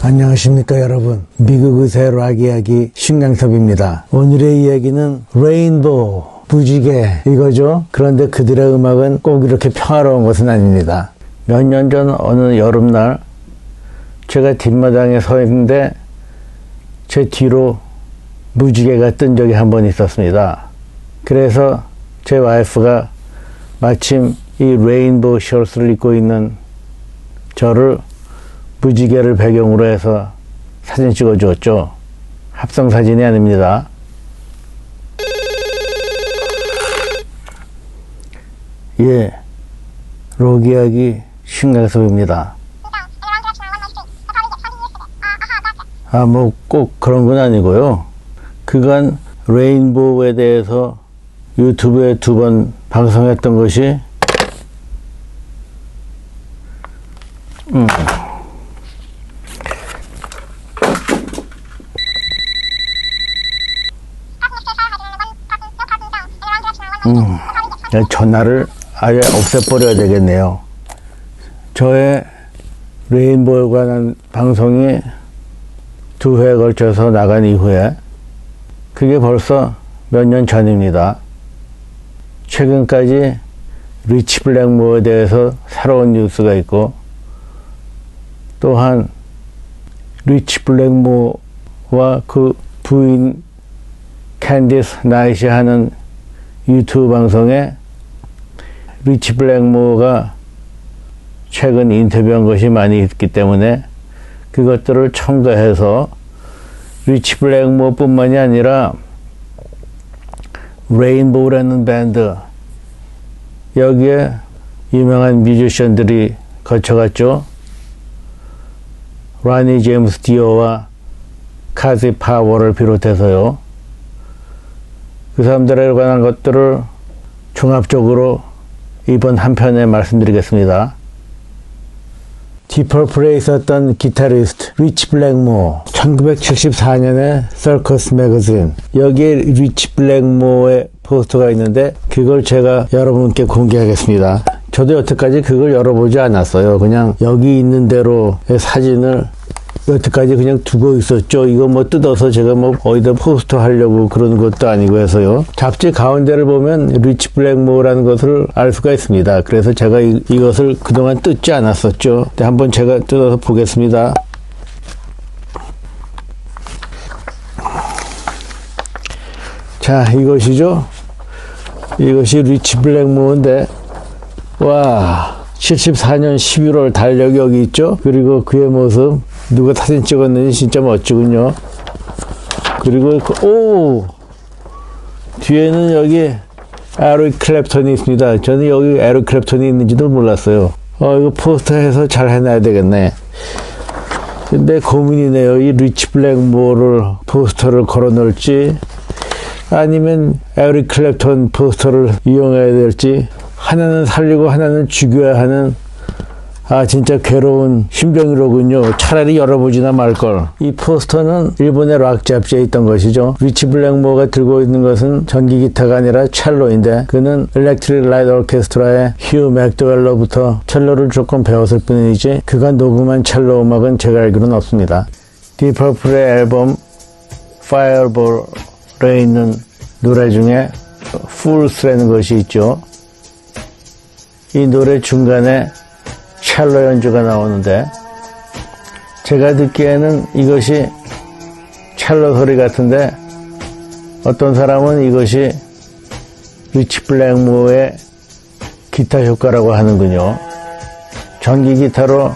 안녕하십니까 여러분, 미국 의사의 락 이야기 신강섭입니다. 오늘의 이야기는 레인보우, 무지개 이거죠. 그런데 그들의 음악은 꼭 이렇게 평화로운 것은 아닙니다. 몇 년 전 어느 여름날 제가 뒷마당에 서 있는데 제 뒤로 무지개가 뜬 적이 한 번 있었습니다. 그래서 제 와이프가 마침 이 레인보우 셔츠를 입고 있는 저를 무지개를 배경으로 해서 사진 찍어 주었죠. 합성 사진이 아닙니다. 예, 록 이야기 신강섭입니다. 뭐 꼭 그런 건 아니고요. 그간 레인보우에 대해서 유튜브에 2번 방송했던 것이 전화를 아예 없애버려야 되겠네요. 저의 레인보우에 관한 방송이 2회에 걸쳐서 나간 이후에 그게 벌써 몇 년 전입니다. 최근까지 리치 블랙모어에 대해서 새로운 뉴스가 있고, 또한 리치 블랙모어와 그 부인 캔디스 나잇이 하는 유튜브 방송에 리치 블랙모어가 최근 인터뷰한 것이 많이 있기 때문에 그것들을 첨가해서 리치 블랙모어 뿐만이 아니라 레인보우라는 밴드, 여기에 유명한 뮤지션들이 거쳐갔죠. 라니 제임스 디오와 카지 파워를 비롯해서요. 그 사람들에 관한 것들을 종합적으로 이번 한 편에 말씀드리겠습니다. 디퍼플에 있었던 기타리스트 리치 블랙모어, 1974년에 서커스 매거진, 여기에 리치 블랙모어의 포스터가 있는데 그걸 제가 여러분께 공개하겠습니다. 저도 여태까지 그걸 열어보지 않았어요. 그냥 여기 있는 대로의 사진을 여태까지 그냥 두고 있었죠. 이거 뭐 뜯어서 제가 뭐 어디다 포스터 하려고 그런 것도 아니고 해서요. 잡지 가운데를 보면 리치 블랙모어라는 것을 알 수가 있습니다. 그래서 제가 이것을 그동안 뜯지 않았었죠. 근데 한번 제가 뜯어서 보겠습니다. 자, 이것이죠. 이것이 리치 블랙모어인데, 와, 74년 11월 달력이 여기 있죠. 그리고 그의 모습, 누가 사진 찍었는지 진짜 멋지군요. 그리고 뒤에는 여기 에릭 클랩턴이 있습니다. 저는 여기 에릭 클랩턴이 있는지도 몰랐어요. 이거 포스터 해서 잘 해놔야 되겠네. 근데 고민이네요. 이 리치 블랙모어를 포스터를 걸어 놓을지 아니면 에릭 클랩턴 포스터를 이용해야 될지, 하나는 살리고 하나는 죽여야 하는 진짜 괴로운 신병이로군요. 차라리 열어보지나 말걸. 이 포스터는 일본의 락 잡지에 있던 것이죠. 리치 블랙모어가 들고 있는 것은 전기 기타가 아니라 첼로인데, 그는 일렉트릭 라이트 오케스트라의 휴 맥도웰로부터 첼로를 조금 배웠을 뿐이지 그가 녹음한 첼로 음악은 제가 알기로는 없습니다. 디퍼플의 앨범 파이어볼에 있는 노래 중에 Fools라는 것이 있죠. 이 노래 중간에 첼로 연주가 나오는데, 제가 듣기에는 이것이 첼로 소리 같은데 어떤 사람은 이것이 리치 블랙모어의 기타 효과라고 하는군요. 전기 기타로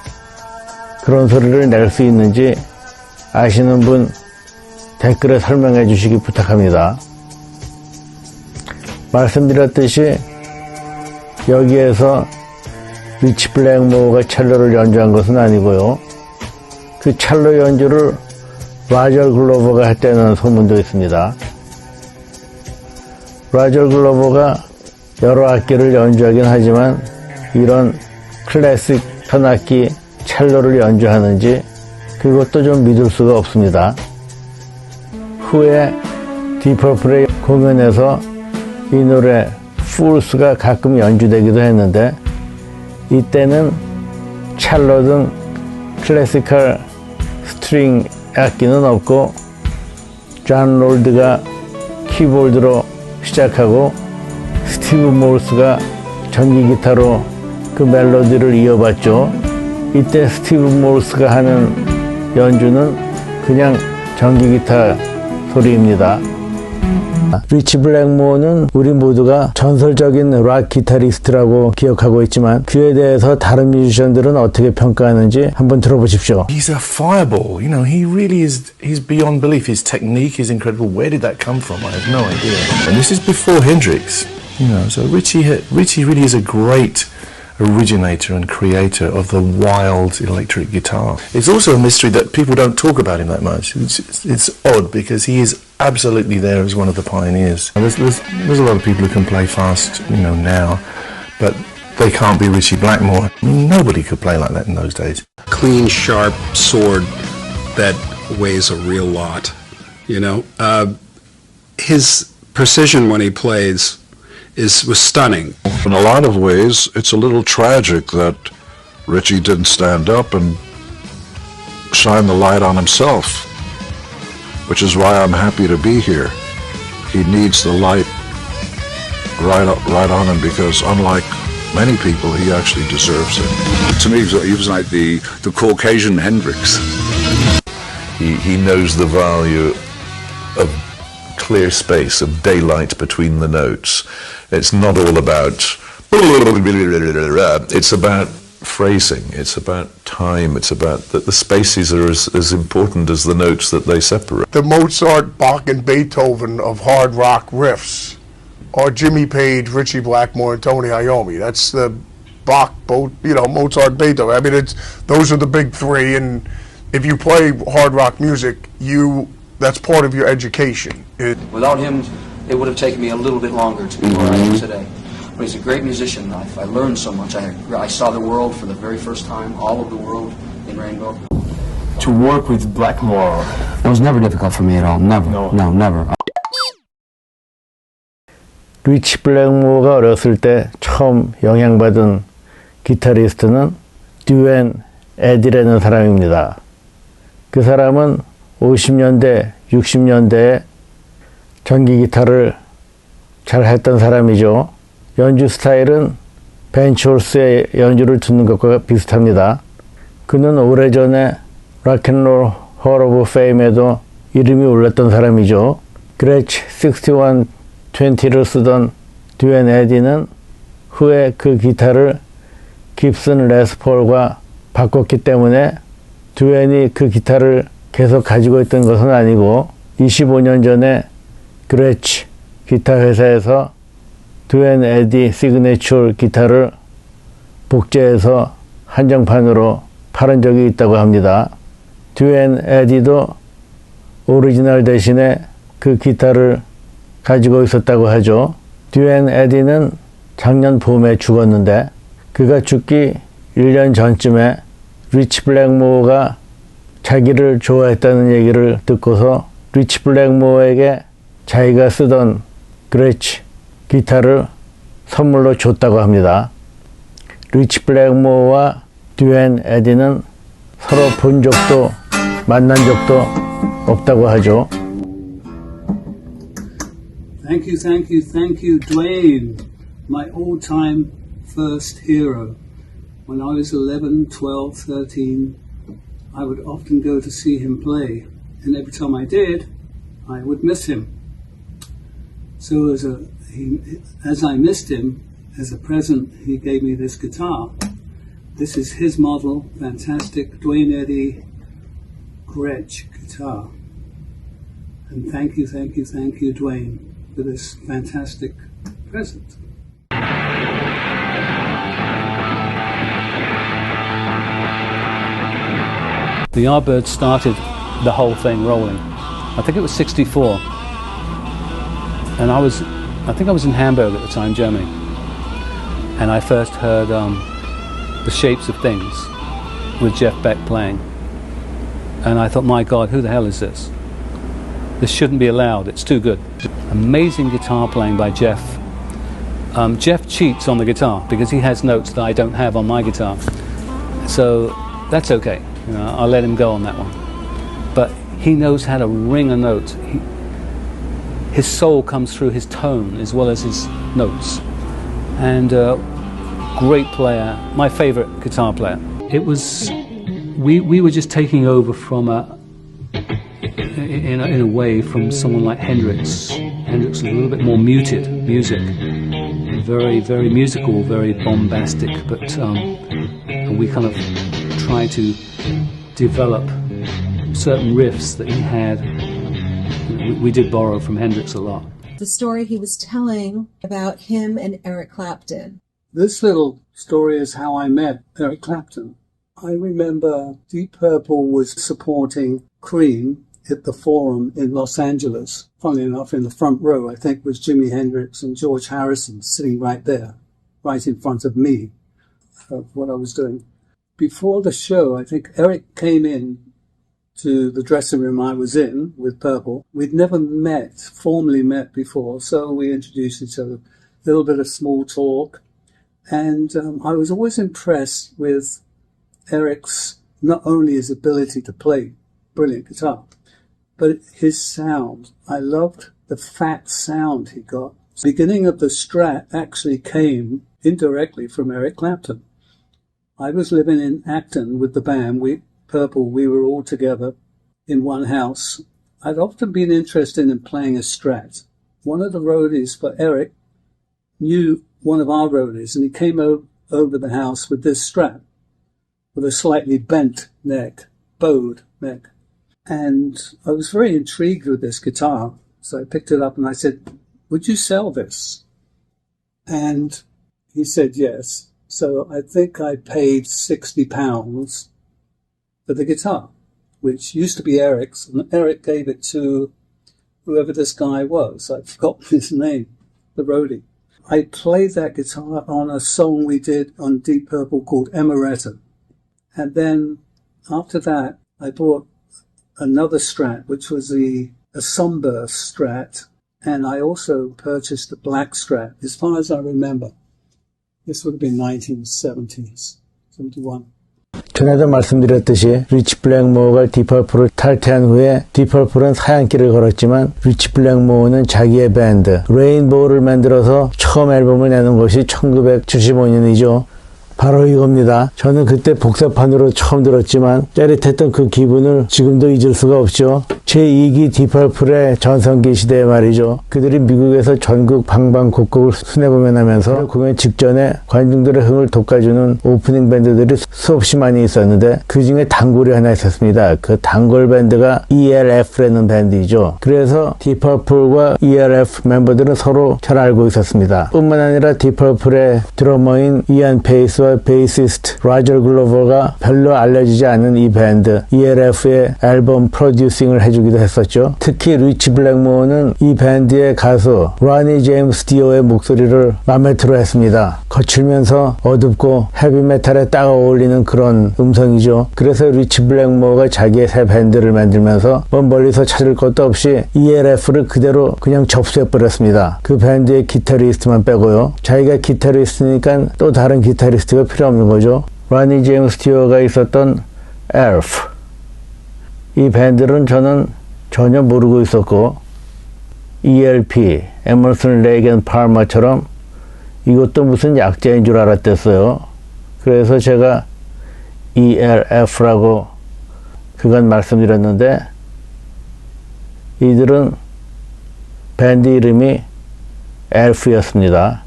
그런 소리를 낼 수 있는지 아시는 분 댓글에 설명해 주시기 부탁합니다. 말씀드렸듯이 여기에서 리치 블랙모어가 첼로를 연주한 것은 아니고요. 그 첼로 연주를 라저 글로버가 했다는 소문도 있습니다. 라저 글로버가 여러 악기를 연주하긴 하지만 이런 클래식 현악기 첼로를 연주하는지 그것도 좀 믿을 수가 없습니다. 후에 디퍼플의 공연에서 이 노래 Fools가 가끔 연주되기도 했는데, 이때는 첼로 등 클래시컬 스트링 악기는 없고 존 롤드가 키보드로 시작하고 스티브 몰스가 전기 기타로 그 멜로디를 이어봤죠. 이때 스티브 몰스가 하는 연주는 그냥 전기 기타 소리입니다. 리치 블랙모어는 우리 모두가 전설적인 락 기타리스트라고 기억하고 있지만 그에 대해서 다른 뮤지션들은 어떻게 평가하는지 한번 들어보십시오. He's a fireball. You know, he really is. He's beyond belief. His technique is incredible. Where did that come from? I have no idea. And this is before Hendrix. You know, so Richie really is a great originator and creator of the wild electric guitar. It's also a mystery that people don't talk about him that much. It's odd because he is absolutely there as one of the pioneers. There's a lot of people who can play fast, you know, now, but they can't be Richie Blackmore. I mean, nobody could play like that in those days. Clean, sharp sword that weighs a real lot, you know. His precision when he plays was stunning. In a lot of ways, it's a little tragic that Richie didn't stand up and shine the light on himself, which is why I'm happy to be here. He needs the light right on him because unlike many people, he actually deserves it. To me, he was like the Caucasian Hendrix. He knows the value of clear space, of daylight between the notes. It's not all about, it's about phrasing, it's about time, it's about that the spaces are as important as the notes that they separate. The Mozart, Bach, and Beethoven of hard rock riffs are Jimmy Page, Richie Blackmore, and Tony Iommi. That's the Bach, Mozart, Beethoven. I mean, those are the big three, and if you play hard rock music, that's part of your education. Without him, it would have taken me a little bit longer to be where I am today. But he's a great musician. I learned so much. I saw the world for the very first time, all of the world in Rainbow. To work with Blackmore, it was never difficult for me at all. Never. No, never. 리치 블랙모어가 어렸을 때 처음 영향받은 기타리스트는 듀앤 에디라는 사람입니다. 그 사람은 50년대, 60년대에 전기 기타를 잘 했던 사람이죠. 연주 스타일은 벤치 홀스의 연주를 듣는 것과 비슷합니다. 그는 오래전에 락앤롤 홀 오브 페임에도 이름이 올랐던 사람이죠. 그레치 6120를 쓰던 듀앤 에디는 후에 그 기타를 깁슨 레스폴과 바꿨기 때문에 듀앤이 그 기타를 계속 가지고 있던 것은 아니고 25년 전에 그레치 기타 회사에서 듀앤 에디 시그니처 기타를 복제해서 한정판으로 팔은 적이 있다고 합니다. 듀앤 에디도 오리지널 대신에 그 기타를 가지고 있었다고 하죠. 듀앤 에디는 작년 봄에 죽었는데 그가 죽기 1년 전쯤에 리치 블랙모어가 자기를 좋아했다는 얘기를 듣고서 리치 블랙모어에게 자기가 쓰던 그레치 기타를 선물로 줬다고 합니다. 리치 블랙모어와 듀앤 에디는 서로 본 적도 만난 적도 없다고 하죠. Thank you, Duane, my all-time first hero. When I was 11, 12, 13, I would often go to see him play, and every time I did, I would miss him. So as I missed him, as a present, he gave me this guitar. This is his model, fantastic Duane Eddy Gretsch guitar. And thank you, Duane, for this fantastic present. The Yardbirds started the whole thing rolling. I think it was 64. And I think I was in Hamburg at the time, Germany. And I first heard The Shapes of Things with Jeff Beck playing. And I thought, my God, who the hell is this? This shouldn't be allowed, it's too good. Amazing guitar playing by Jeff. Jeff cheats on the guitar because he has notes that I don't have on my guitar. So that's okay. I'll let him go on that one. but he knows how to ring a note. His soul comes through his tone as well as his notes. And great player, my favorite guitar player. It was, we were just taking over from in a way from someone like Hendrix. Hendrix was a little bit more muted music, very, very musical, very bombastic, but we kind of tried to develop certain riffs that he had. We did borrow from Hendrix a lot. The story he was telling about him and Eric Clapton. This little story is how I met Eric Clapton. I remember Deep Purple was supporting Cream at the Forum in Los Angeles. Funnily enough, in the front row, I think, was Jimi Hendrix and George Harrison sitting right there, right in front of me, of what I was doing. Before the show, I think Eric came in to the dressing room I was in with Purple. We'd never formally met before, so we introduced each other, a little bit of small talk. And I was always impressed with Eric's, not only his ability to play brilliant guitar, but his sound. I loved the fat sound he got. The beginning of the Strat actually came indirectly from Eric Clapton. I was living in Acton with the band, Purple, we were all together in one house. I'd often been interested in playing a Strat. One of the roadies for Eric knew one of our roadies, and he came over the house with this Strat, with a slightly bent neck, bowed neck. And I was very intrigued with this guitar, so I picked it up and I said, "Would you sell this?" And he said yes. So I think I paid £60 for the guitar, which used to be Eric's, and Eric gave it to whoever this guy was. I've forgotten his name, the roadie. I played that guitar on a song we did on Deep Purple called Emeretta. And then after that, I bought another Strat, which was a Sunburst Strat, and I also purchased a black Strat, as far as I remember. This would have been 1970s, 71. 전에도 말씀드렸듯이 리치 블랙모어가 디펄플을 탈퇴한 후에 디펄플은 사양길을 걸었지만 리치 블랙모어는 자기의 밴드 레인보우를 만들어서 처음 앨범을 내는 것이 1975년이죠. 바로 이겁니다. 저는 그때 복사판으로 처음 들었지만 짜릿했던 그 기분을 지금도 잊을 수가 없죠. 제2기 디펄플의 전성기 시대에 말이죠. 그들이 미국에서 전국 방방곡곡을 순회공연하면서 공연 직전에 관중들의 흥을 돋궈주는 오프닝 밴드들이 수없이 많이 있었는데 그 중에 단골이 하나 있었습니다. 그 단골 밴드가 ELF라는 밴드이죠. 그래서 디펄플과 ELF 멤버들은 서로 잘 알고 있었습니다. 뿐만 아니라 디펄플의 드러머인 이안 페이스와 베이시스트 라저 글로버가 별로 알려지지 않은 이 밴드 ELF의 앨범 프로듀싱을 해주기도 했었죠. 특히 리치 블랙모어는 이 밴드의 가수 라니 제임스 디오의 목소리를 맘에 들어 했습니다. 거칠면서 어둡고 헤비메탈에 딱 어울리는 그런 음성이죠. 그래서 리치 블랙모어가 자기의 새 밴드를 만들면서 먼 멀리서 찾을 것도 없이 ELF를 그대로 그냥 접수해버렸습니다. 그 밴드의 기타리스트만 빼고요. 자기가 기타리스트니까 또 다른 기타리스트가 필요 없는 거죠. 라니 제임스 디오가 있었던 ELF, 이 밴드는 저는 전혀 모르고 있었고 ELP, 에머슨 레이크 앤 팔머처럼 이것도 무슨 약자인 줄 알았댔어요. 그래서 제가 ELF라고 그간 말씀드렸는데 이들은 밴드 이름이 ELF였습니다.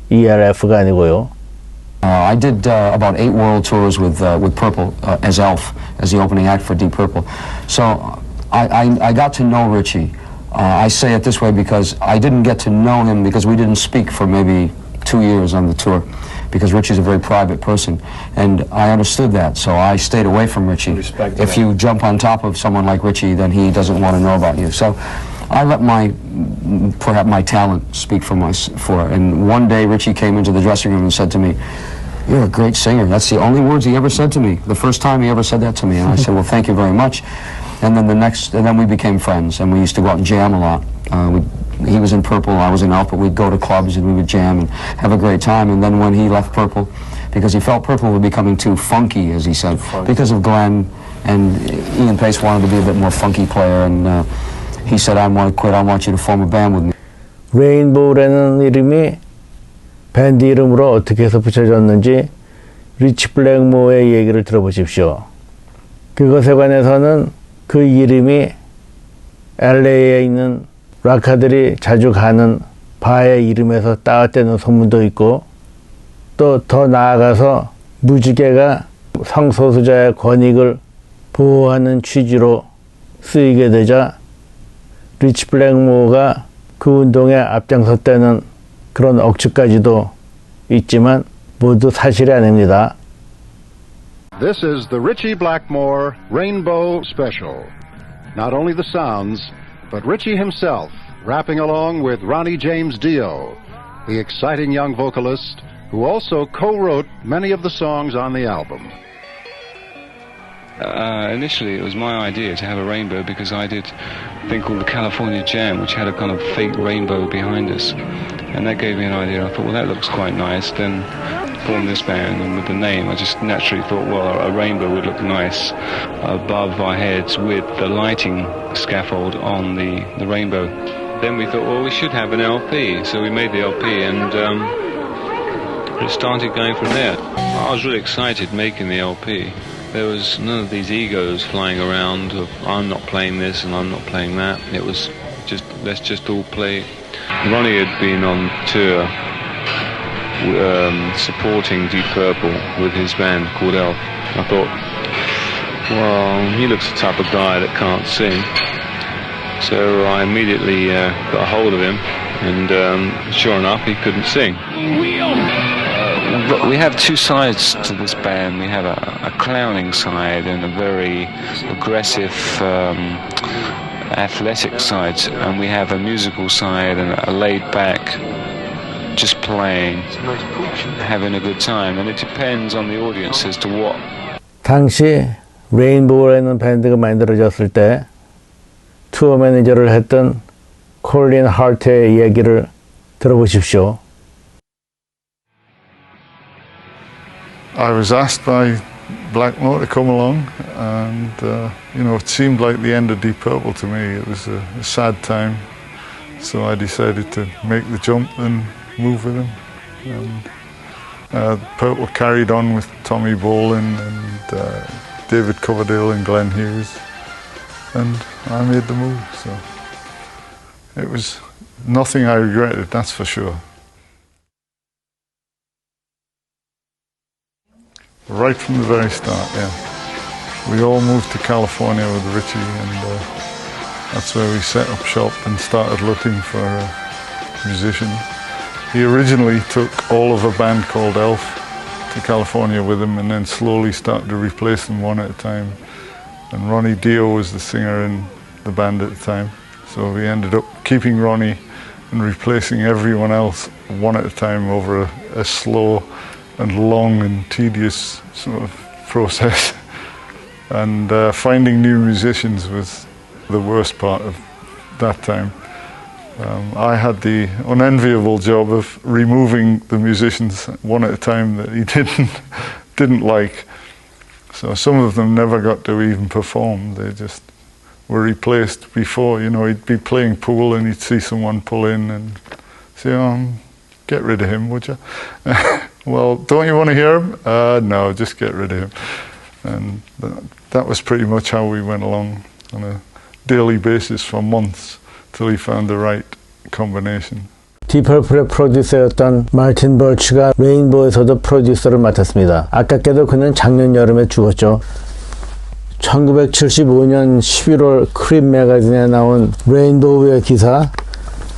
ELF가 아니고요. I did about 8 world tours with Purple as Elf, as the opening act for Deep Purple. So I got to know Richie. I say it this way because I didn't get to know him because we didn't speak for maybe 2 years on the tour, because Richie's a very private person, and I understood that, so I stayed away from Richie. If you jump on top of someone like Richie, then he doesn't want to know about you. So I let perhaps my talent speak for it. And one day Richie came into the dressing room and said to me, "You're a great singer." That's the only words he ever said to me. The first time he ever said that to me. And I said, "Well, thank you very much." And then then we became friends, and we used to go out and jam a lot. He was in Purple, I was in Elf, but we'd go to clubs and we would jam and have a great time. And then when he left Purple, because he felt Purple was becoming too funky, as he said, because of Glenn And Ian Pace wanted to be a bit more funky player, and he said, I want to quit, I want you to form a band with me. 레인보우라는 이름이 밴드 이름으로 어떻게 해서 붙여졌는지 리치 블랙모어의 얘기를 들어보십시오. 그것에 관해서는 그 이름이 LA에 있는 락커들이 자주 가는 바의 이름에서 따왔다는 소문도 있고, 또 더 나아가서 무지개가 성소수자의 권익을 보호하는 취지로 쓰이게 되자 리치 블랙모어가 그 운동에 앞장섰다는 그런 억측까지도 있지만 모두 사실이 아닙니다. This is the Ritchie Blackmore Rainbow Special. Not only the sounds, but Ritchie himself rapping along with Ronnie James Dio, the exciting young vocalist who also co-wrote many of the songs on the album. Initially it was my idea to have a rainbow because I did a thing called the California Jam, which had a kind of fake rainbow behind us, and that gave me an idea. I thought, well, that looks quite nice. Then formed this band, and with the name I just naturally thought, well, a rainbow would look nice above our heads with the lighting scaffold on the rainbow. Then we thought, well, we should have an LP, so we made the LP, and it started going from there. I was really excited making the LP. There was none of these egos flying around of I'm not playing this and I'm not playing that. It was just, let's just all play. Ronnie had been on tour supporting Deep Purple with his band called Elf. I thought, well, he looks the type of guy that can't sing. So I immediately got a hold of him, and sure enough, he couldn't sing. We have two sides to this band. We have a clowning side and a very aggressive, athletic side, and we have a musical side and a laid-back, just playing, having a good time, and it depends on the audience as to what. 당시 레인보우라는 밴드가 만들어졌을 때 투어 매니저를 했던 콜린 하트의 얘기를 들어보십시오. I was asked by Blackmore to come along, and you know, it seemed like the end of Deep Purple to me. It was a sad time, so I decided to make the jump and move with him. And Purple carried on with Tommy Bolin and David Coverdale and Glenn Hughes, and I made the move. So it was nothing I regretted, that's for sure. Right from the very start, yeah. We all moved to California with Ritchie, and that's where we set up shop and started looking for musicians. He originally took all of a band called Elf to California with him, and then slowly started to replace them one at a time. And Ronnie Dio was the singer in the band at the time, so we ended up keeping Ronnie and replacing everyone else one at a time over a slow and long and tedious sort of process. And finding new musicians was the worst part of that time. I had the unenviable job of removing the musicians one at a time that he didn't like. So some of them never got to even perform. They just were replaced before. You know, he'd be playing pool and he'd see someone pull in and say, "Oh, get rid of him, would you?" Well, don't you want to hear him? No, just get rid of him. And that was pretty much how we went along on a daily basis for months till he found the right combination. 디펄플의 프로듀서였던 마틴 벌치가 레인보우에서도 프로듀서를 맡았습니다. 아깝게도 그는 작년 여름에 죽었죠. 1975년 11월 크립 매거진에 나온 레인보우의 기사,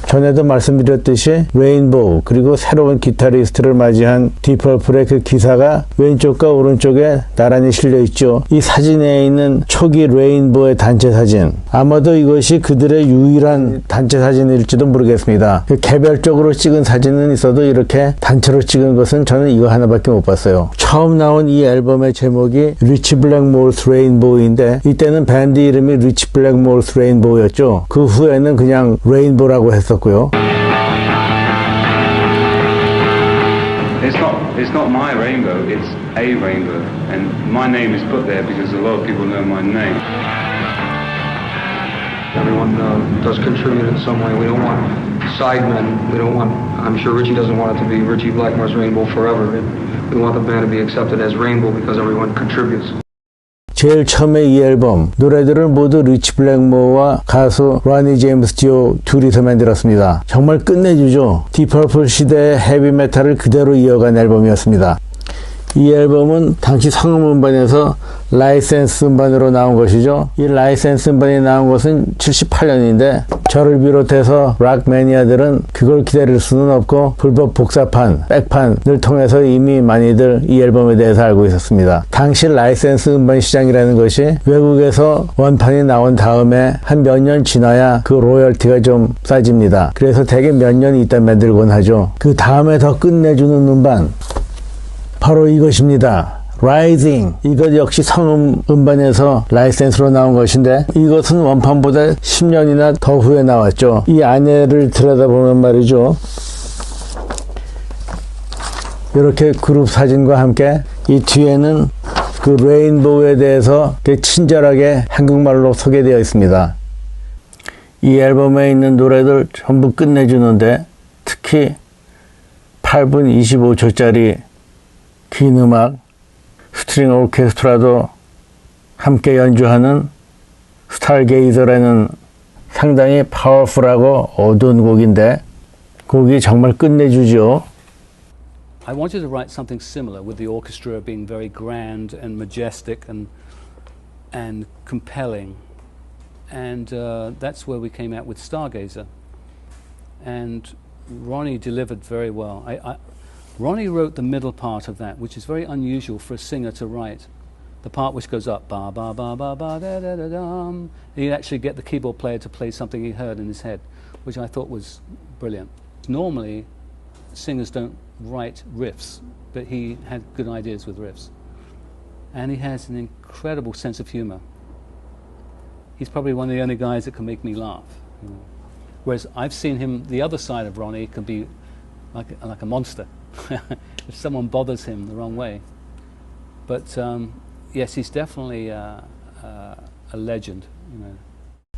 전에도 말씀드렸듯이 레인보우 그리고 새로운 기타리스트를 맞이한 디펄플의 그 기사가 왼쪽과 오른쪽에 나란히 실려 있죠. 이 사진에 있는 초기 레인보우의 단체 사진, 아마도 이것이 그들의 유일한 단체 사진일지도 모르겠습니다. 개별적으로 찍은 사진은 있어도 이렇게 단체로 찍은 것은 저는 이거 하나밖에 못 봤어요. 처음 나온 이 앨범의 제목이 리치 블랙모어's 레인보우인데 이때는 밴드 이름이 리치 블랙모어's 레인보우였죠. 그 후에는 그냥 레인보우라고 했었고요. It's not It's not my rainbow, it's a rainbow. And my name is put there because a lot of people know my name. Everyone does contribute in some way. We don't want sidemen. We don't want, I'm sure Richie doesn't want it to be Ritchie Blackmore's Rainbow forever. We want the band to be accepted as Rainbow because everyone contributes. 제일 처음에 이 앨범 노래들을 모두 리치 블랙모어와 가수 로니 제임스 디오 둘이서 만들었습니다. 정말 끝내주죠. 디퍼플 시대의 헤비메탈을 그대로 이어간 앨범이었습니다. 이 앨범은 당시 성음 음반에서 라이센스 음반으로 나온 것이죠. 이 라이센스 음반이 나온 것은 78년인데 저를 비롯해서 락 매니아들은 그걸 기다릴 수는 없고 불법 복사판, 백판을 통해서 이미 많이들 이 앨범에 대해서 알고 있었습니다. 당시 라이센스 음반 시장이라는 것이 외국에서 원판이 나온 다음에 한 몇 년 지나야 그 로열티가 좀 싸집니다. 그래서 대개 몇 년 있다 만들곤 하죠. 그 다음에 더 끝내주는 음반 바로 이것입니다. Rising. 이것 역시 성음 음반에서 라이센스로 나온 것인데 이것은 원판보다 10년이나 더 후에 나왔죠. 이 안에를 들여다보면 말이죠. 이렇게 그룹 사진과 함께 이 뒤에는 그 레인보우에 대해서 친절하게 한국말로 소개되어 있습니다. 이 앨범에 있는 노래들 전부 끝내주는데 특히 8분 25초짜리 긴 음악, 스트링 오케스트라도 함께 연주하는 스타게이저라는 상당히 파워풀하고 어두운 곡인데 곡이 정말 끝내주죠. I wanted to write something similar with the orchestra being very grand and majestic and compelling. And that's where we came out with Stargazer. And Ronnie delivered very well. Ronnie wrote the middle part of that, which is very unusual for a singer to write. The part which goes up, ba ba ba ba ba da da da dum. He'd actually get the keyboard player to play something he heard in his head, which I thought was brilliant. Normally, singers don't write riffs, but he had good ideas with riffs. And he has an incredible sense of humor. He's probably one of the only guys that can make me laugh. You know. Whereas I've seen him, the other side of Ronnie can be like a monster. If someone bothers him the wrong way. But yes, he's definitely a legend. You know.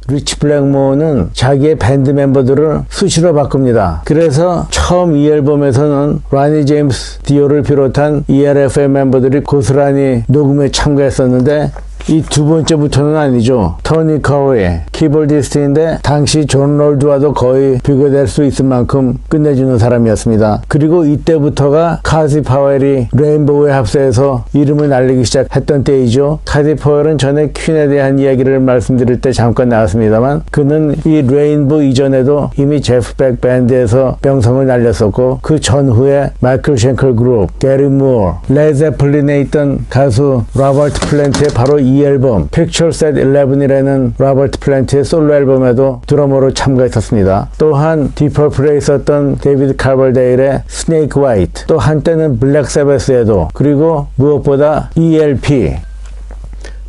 리치 블랙모어는 자기의 밴드 멤버들을 수시로 바꿉니다. 그래서 처음 이 앨범에서는 로니 제임스 디오를 비롯한 ELF의 멤버들이 고스란히 녹음에 참가했었는데 이 두 번째부터는 아니죠. 토니 커웨이 키보디스트인데 당시 존 롤드와도 거의 비교될 수 있을 만큼 끝내주는 사람이었습니다. 그리고 이때부터가 카지 파웰이 레인보우에 합세해서 이름을 날리기 시작했던 때이죠. 카지 파웰은 전에 퀸에 대한 이야기를 말씀드릴 때 잠깐 나왔습니다만 그는 이 레인보우 이전에도 이미 제프 백 밴드에서 명성을 날렸었고 그 전후에 마이클 쉔클 그룹, 게리 무어, 레드제플린에 있던 가수 로버트 플랜트의 바로 이 앨범 Pictures at 11이라는 로버트 플랜트의 솔로 앨범에도 드러머로 참가했었습니다. 또한 디퍼플에 있었던 데이비드 칼버데일의 스네이크 화이트, 또 한때는 블랙 세바스에도, 그리고 무엇보다 ELP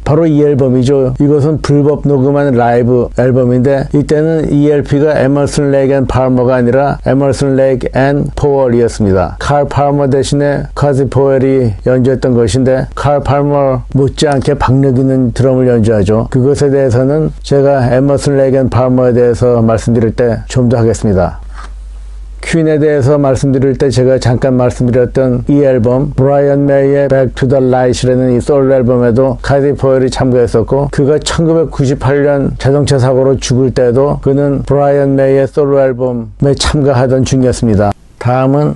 바로 이 앨범이죠. 이것은 불법 녹음한 라이브 앨범인데 이때는 ELP가 에머슨 레이크 앤 팔머가 아니라 에머슨 레이크 앤 포웰이었습니다. 칼 팔머 대신에 카지 포웰이 연주했던 것인데 칼 팔머 못지않게 박력 있는 드럼을 연주하죠. 그것에 대해서는 제가 에머슨 레이크 앤 팔머에 대해서 말씀드릴 때 좀 더 하겠습니다. 퀸에 대해서 말씀드릴 때 제가 잠깐 말씀드렸던 이 앨범 브라이언 메이의 Back to the Light이라는 이 솔로 앨범에도 카지 포웰이 참가했었고 그가 1998년 자동차 사고로 죽을 때도 그는 브라이언 메이의 솔로 앨범에 참가하던 중이었습니다. 다음은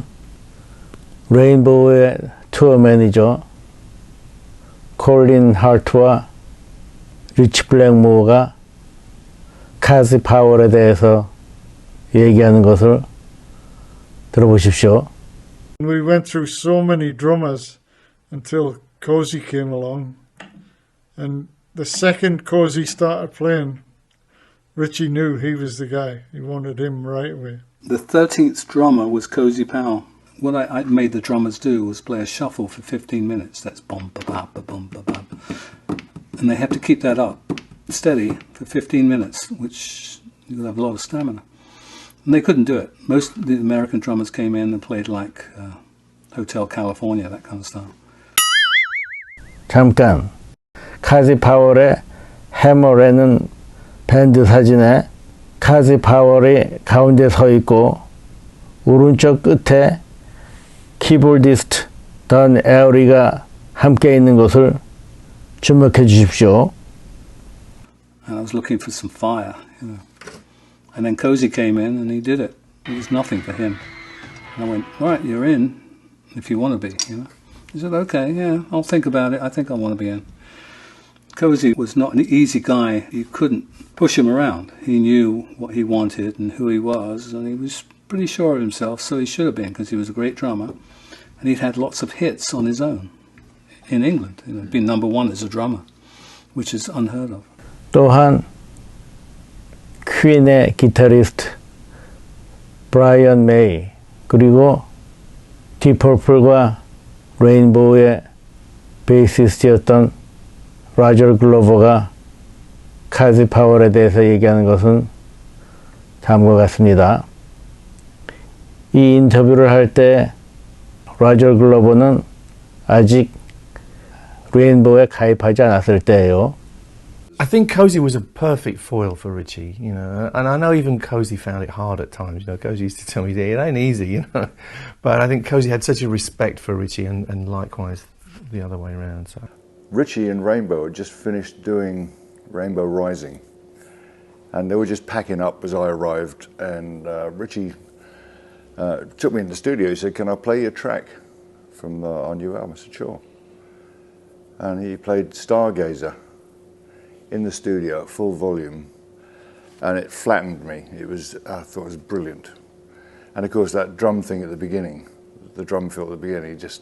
레인보우의 투어맨이죠. 콜린 하트와 리치 블랙모어가 카지 파웰에 대해서 얘기하는 것을 들어보십시오. We went through so many drummers until Cozy came along, and the second Cozy started playing, Richie knew he was the guy. He wanted him right away. The 13th drummer was Cozy Powell. What I made the drummers do was play a shuffle for 15 minutes. That's bum ba ba ba bum ba ba, and they have to keep that up steady for 15 minutes, which you'll have a lot of stamina. And they couldn't do it. Most of the American drummers came in and played like Hotel California, that kind of style. 잠깐, 카지 파월의 해머라는 밴드 사진에 카지 파월이 가운데 서 있고 오른쪽 끝에 키보디스트 던 에어리가 함께 있는 것을 주목해 주십시오. And I was looking for some fire, you know. And then Cozy came in and he did it. It was nothing for him. And I went, right, you're in if you want to be, you know. He said, okay, yeah, I'll think about it. I think I want to be in. Cozy was not an easy guy. You couldn't push him around. He knew what he wanted and who he was, and he was pretty sure of himself, so he should have been, because he was a great drummer. And he'd had lots of hits on his own in England. You know, been number one as a drummer, which is unheard of. 또한 퀸의 기타리스트 브라이언 메이 그리고 디퍼플과 레인보우의 베이시스트였던 라저 글로버가 카지 파월에 대해서 얘기하는 것은 다음과 같습니다. 이 인터뷰를 할 때 라저 글로버는 아직 레인보우에 가입하지 않았을 때예요. I think Cozy was a perfect foil for Richie, you know, and I know even Cozy found it hard at times, you know. Cozy used to tell me, it ain't easy, you know, but I think Cozy had such a respect for Richie, and likewise the other way around. So Richie and Rainbow had just finished doing Rainbow Rising, and they were just packing up as I arrived, and Richie took me in the studio. He said, "Can I play your track from our new album?" I said, "Sure." And he played Stargazer in the studio at full volume, and it flattened me. I thought it was brilliant. And of course that drum thing at the beginning, the drum fill at the beginning, just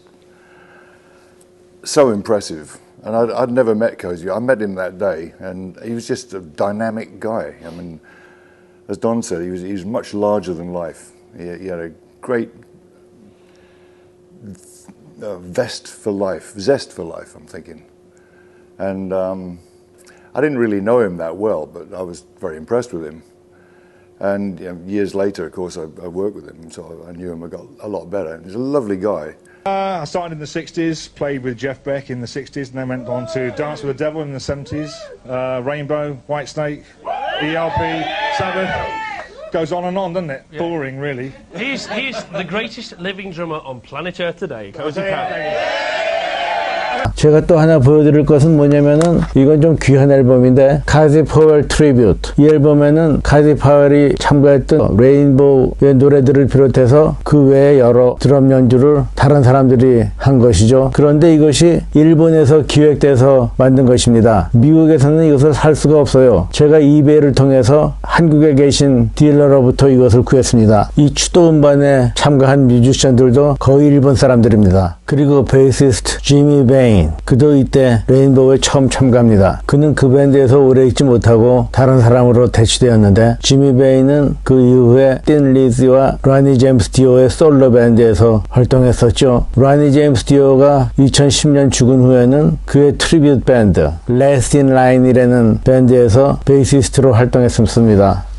so impressive. And I'd never met Cozy. I met him that day, and he was just a dynamic guy. I mean, as Don said, he was much larger than life. He had a great zest for life, I'm thinking. And I didn't really know him that well, but I was very impressed with him. And years later, of course, I worked with him, so I knew him a lot better. He's a lovely guy. I started in the 60s, played with Jeff Beck in the 60s, and then went on to Dance with the Devil in the 70s, Rainbow, Whitesnake, ELP, Sabbath. Goes on, doesn't it? Yeah. Boring, really. He's the greatest living drummer on planet Earth today. Cozy Powell. 제가 또 하나 보여드릴 것은 뭐냐면은 이건 좀 귀한 앨범인데 카지 파월 트리뷰트. 이 앨범에는 카지 파월이 참가했던 레인보우의 노래들을 비롯해서 그 외에 여러 드럼 연주를 다른 사람들이 한 것이죠. 그런데 이것이 일본에서 기획돼서 만든 것입니다. 미국에서는 이것을 살 수가 없어요. 제가 이베이를 통해서 한국에 계신 딜러로부터 이것을 구했습니다. 이 추도 음반에 참가한 뮤지션들도 거의 일본 사람들입니다. 그리고 베이시스트 지미 베인, 그도 이때 레인보우에 처음 참가합니다. 그는 그 밴드에서 오래 있지 못하고 다른 사람으로 대치되었는데 지미 베인은 그 이후에 틴 리즈와 라니 제임스 디오의 솔로 밴드에서 활동했었죠. 라니 제임스 디오가 2010년 죽은 후에는 그의 트리뷰트 밴드 Last in Line이라는 밴드에서 베이시스트로 활동했습니다.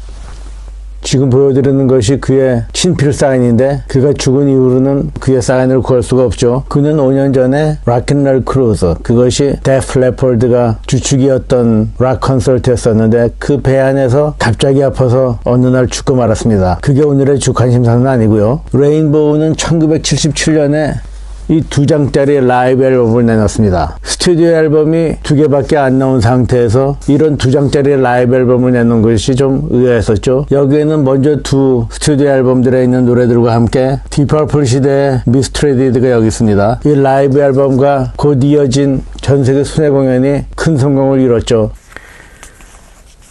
지금 보여드리는 것이 그의 친필 사인인데 그가 죽은 이후로는 그의 사인을 구할 수가 없죠. 그는 5년 전에 락앤롤 크루즈, 그것이 데프 레퍼드가 주축이었던 락 콘서트였었는데 그 배 안에서 갑자기 아파서 어느 날 죽고 말았습니다. 그게 오늘의 주 관심사는 아니고요. 레인보우는 1977년에 이 2장짜리 라이브 앨범을 내놨습니다. 스튜디오 앨범이 2개밖에 안 나온 상태에서 이런 2장짜리 라이브 앨범을 내놓은 것이 좀 의아했었죠. 여기에는 먼저 2 스튜디오 앨범들에 있는 노래들과 함께 디퍼플 시대의 미스트레디드가 여기 있습니다. 이 라이브 앨범과 곧 이어진 전세계 순회 공연이 큰 성공을 이뤘죠.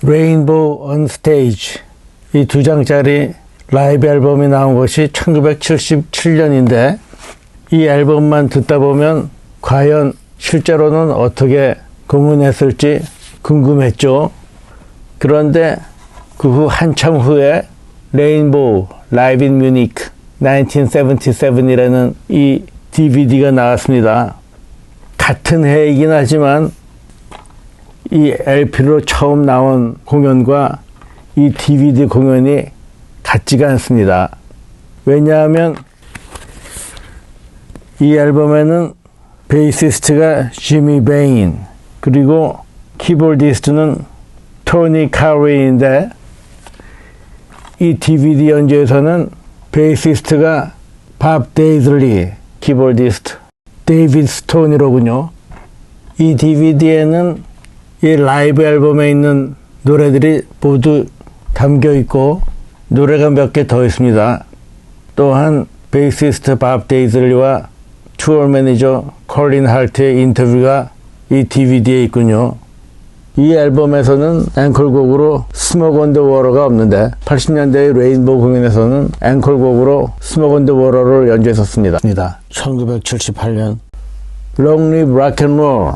레인보우 on Stage, 이 2장짜리 라이브 앨범이 나온 것이 1977년인데 이 앨범만 듣다 보면 과연 실제로는 어떻게 공연했을지 궁금했죠. 그런데 그 후 한참 후에 레인보우 라이브 인 뮤니크 1977이라는 이 DVD가 나왔습니다. 같은 해이긴 하지만 이 LP로 처음 나온 공연과 이 DVD 공연이 같지가 않습니다. 왜냐하면 이 앨범에는 베이시스트가 지미 베인, 그리고 키보디스트는 토니 카리인데, 이 DVD 연주에서는 베이시스트가 밥 데이즐리, 키보디스트 데이비드 스톤이로군요. 이 DVD에는 이 라이브 앨범에 있는 노래들이 모두 담겨 있고 노래가 몇 개 더 있습니다. 또한 베이시스트 밥 데이즐리와 투어 매니저 콜린 할트의 인터뷰가 이 DVD에 있군요. 이 앨범에서는 앵콜곡으로 스모크 온 더 워러가 없는데 80년대의 레인보우 공연에서는 앵콜곡으로 스모크 온 더 워러를 연주했었습니다. 1978년 Long Live Rock and Roll,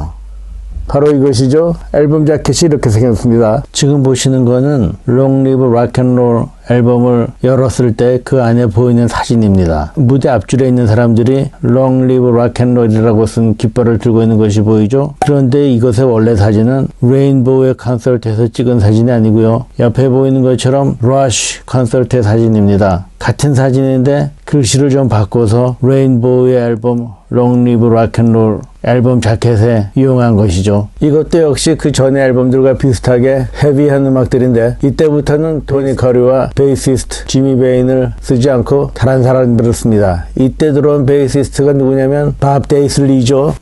바로 이것이죠. 앨범 자켓이 이렇게 생겼습니다. 지금 보시는 거는 Long Live Rock and Roll 앨범을 열었을 때 그 안에 보이는 사진입니다. 무대 앞줄에 있는 사람들이 Long Live Rock and Roll이라고 쓴 깃발을 들고 있는 것이 보이죠. 그런데 이것의 원래 사진은 레인보우의 콘서트에서 찍은 사진이 아니고요. 옆에 보이는 것처럼 러쉬 콘서트의 사진입니다. 같은 사진인데 글씨를 좀 바꿔서 레인보우의 앨범 Long Live Rock and Roll 앨범 자켓에 이용한 것이죠. 이것도 역시 그 전의 앨범들과 비슷하게 헤비한 음악들인데, 이때부터는 토니 커리와 베이시스트 지미 베인을 쓰지 않고 다른 사람들을 씁니다. 이때 들어온 베이시스트가 누구냐면 밥 데이즐리죠.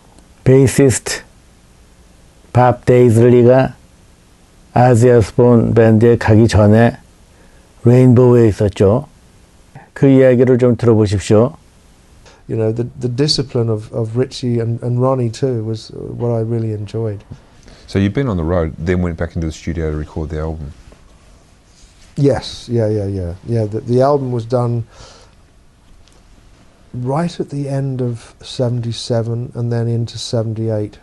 베이시스트 밥 데이즐리가 아지 오스본 밴드에 가기 전에 레인보우에 있었죠. 그 이야기를 좀 들어보십시오. You know, the discipline of Richie and Ronnie too was what I really enjoyed. So you've been on the road, then went back into the studio to record the album? Yes, yeah. The album was done right at the end of 77 and then into 78.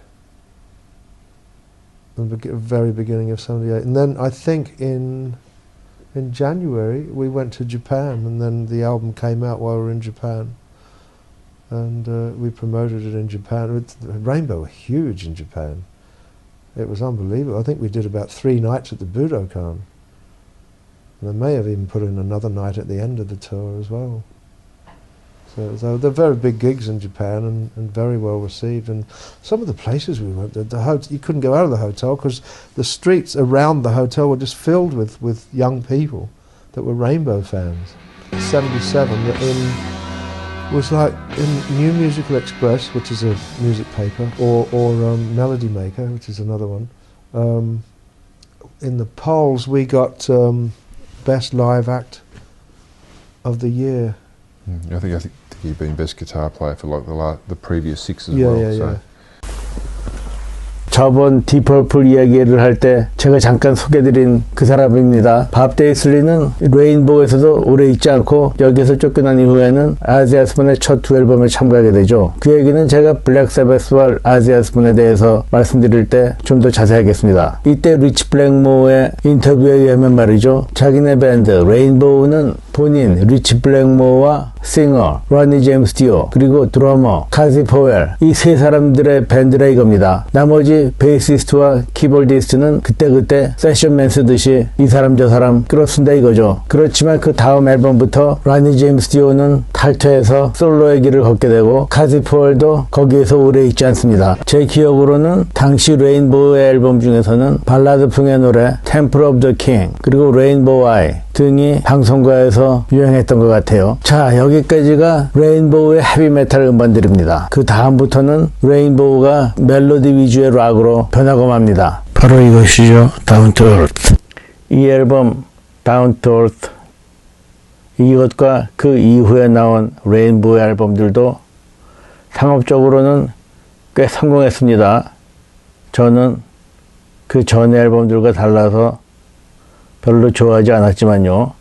The very beginning of 78. And then I think in January we went to Japan, and then the album came out while we were in Japan. And we promoted it in Japan. Rainbow were huge in Japan. It was unbelievable. I think we did about 3 nights at the Budokan. And they may have even put in another night at the end of the tour as well. So they're very big gigs in Japan, and very well received. And some of the places we went, you couldn't go out of the hotel because the streets around the hotel were just filled with young people that were Rainbow fans. 77, was like in New Musical Express, which is a music paper, or Melody Maker, which is another one. In the polls, we got Best Live Act of the Year. I think you've been best guitar player for like the previous 6 as well. Yeah. 저번 디퍼플 이야기를 할 때 제가 잠깐 소개드린 그 사람입니다. 밥 데이슬리는 레인보우에서도 오래 있지 않고 여기서 쫓겨난 이후에는 아지 오스본의 첫 2 앨범에 참가하게 되죠. 그 얘기는 제가 블랙 사바스와 아지 오스본에 대해서 말씀드릴 때 좀 더 자세하겠습니다. 이때 리치 블랙모어의 인터뷰에 의하면 말이죠. 자기네 밴드 레인보우는 본인 리치 블랙모어와 싱어 로니 제임스 디오, 그리고 드러머 카지 포웰, 이 3 사람들의 밴드라 이겁니다. 나머지 베이시스트와 키보디스트는 그때 세션맨 쓰듯이 이 사람 저 사람 끌어쓴다 이거죠. 그렇지만 그 다음 앨범부터 로니 제임스 디오는 탈퇴해서 솔로의 길을 걷게 되고 카지 포웰도 거기에서 오래 있지 않습니다. 제 기억으로는 당시 레인보우의 앨범 중에서는 발라드풍의 노래 Temple of the King, 그리고 레인보우 아이 등이 방송가에서 유행했던 것 같아요. 자, 여기까지가 레인보우의 헤비메탈 음반들입니다. 그 다음부터는 레인보우가 멜로디 위주의 락으로 변하고 맙니다. 바로 이것이죠. Down to Earth. 이 앨범 Down to Earth, 이것과 그 이후에 나온 레인보우 앨범들도 상업적으로는 꽤 성공했습니다. 저는 그 전 앨범들과 달라서 별로 좋아하지 않았지만요.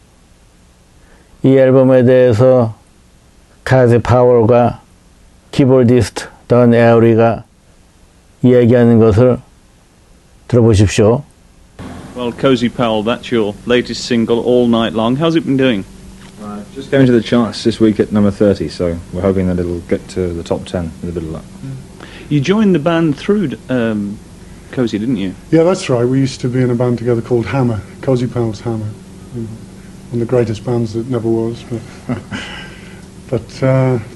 이 앨범에 대해서 카지 파월과 키보디스트 던 에어리가 이야기하는 것을 들어보십시오. Well, Cozy Powell, that's your latest single, All Night Long. How's it been doing? Just going to the charts this week at number 30, so we're hoping that it'll get to the top 10 with a bit of luck. You joined the band through Cozy, didn't you? Yeah, that's right. We used to be in a band together called Hammer, Cozy Powell's Hammer. One of the greatest bands that never was. But But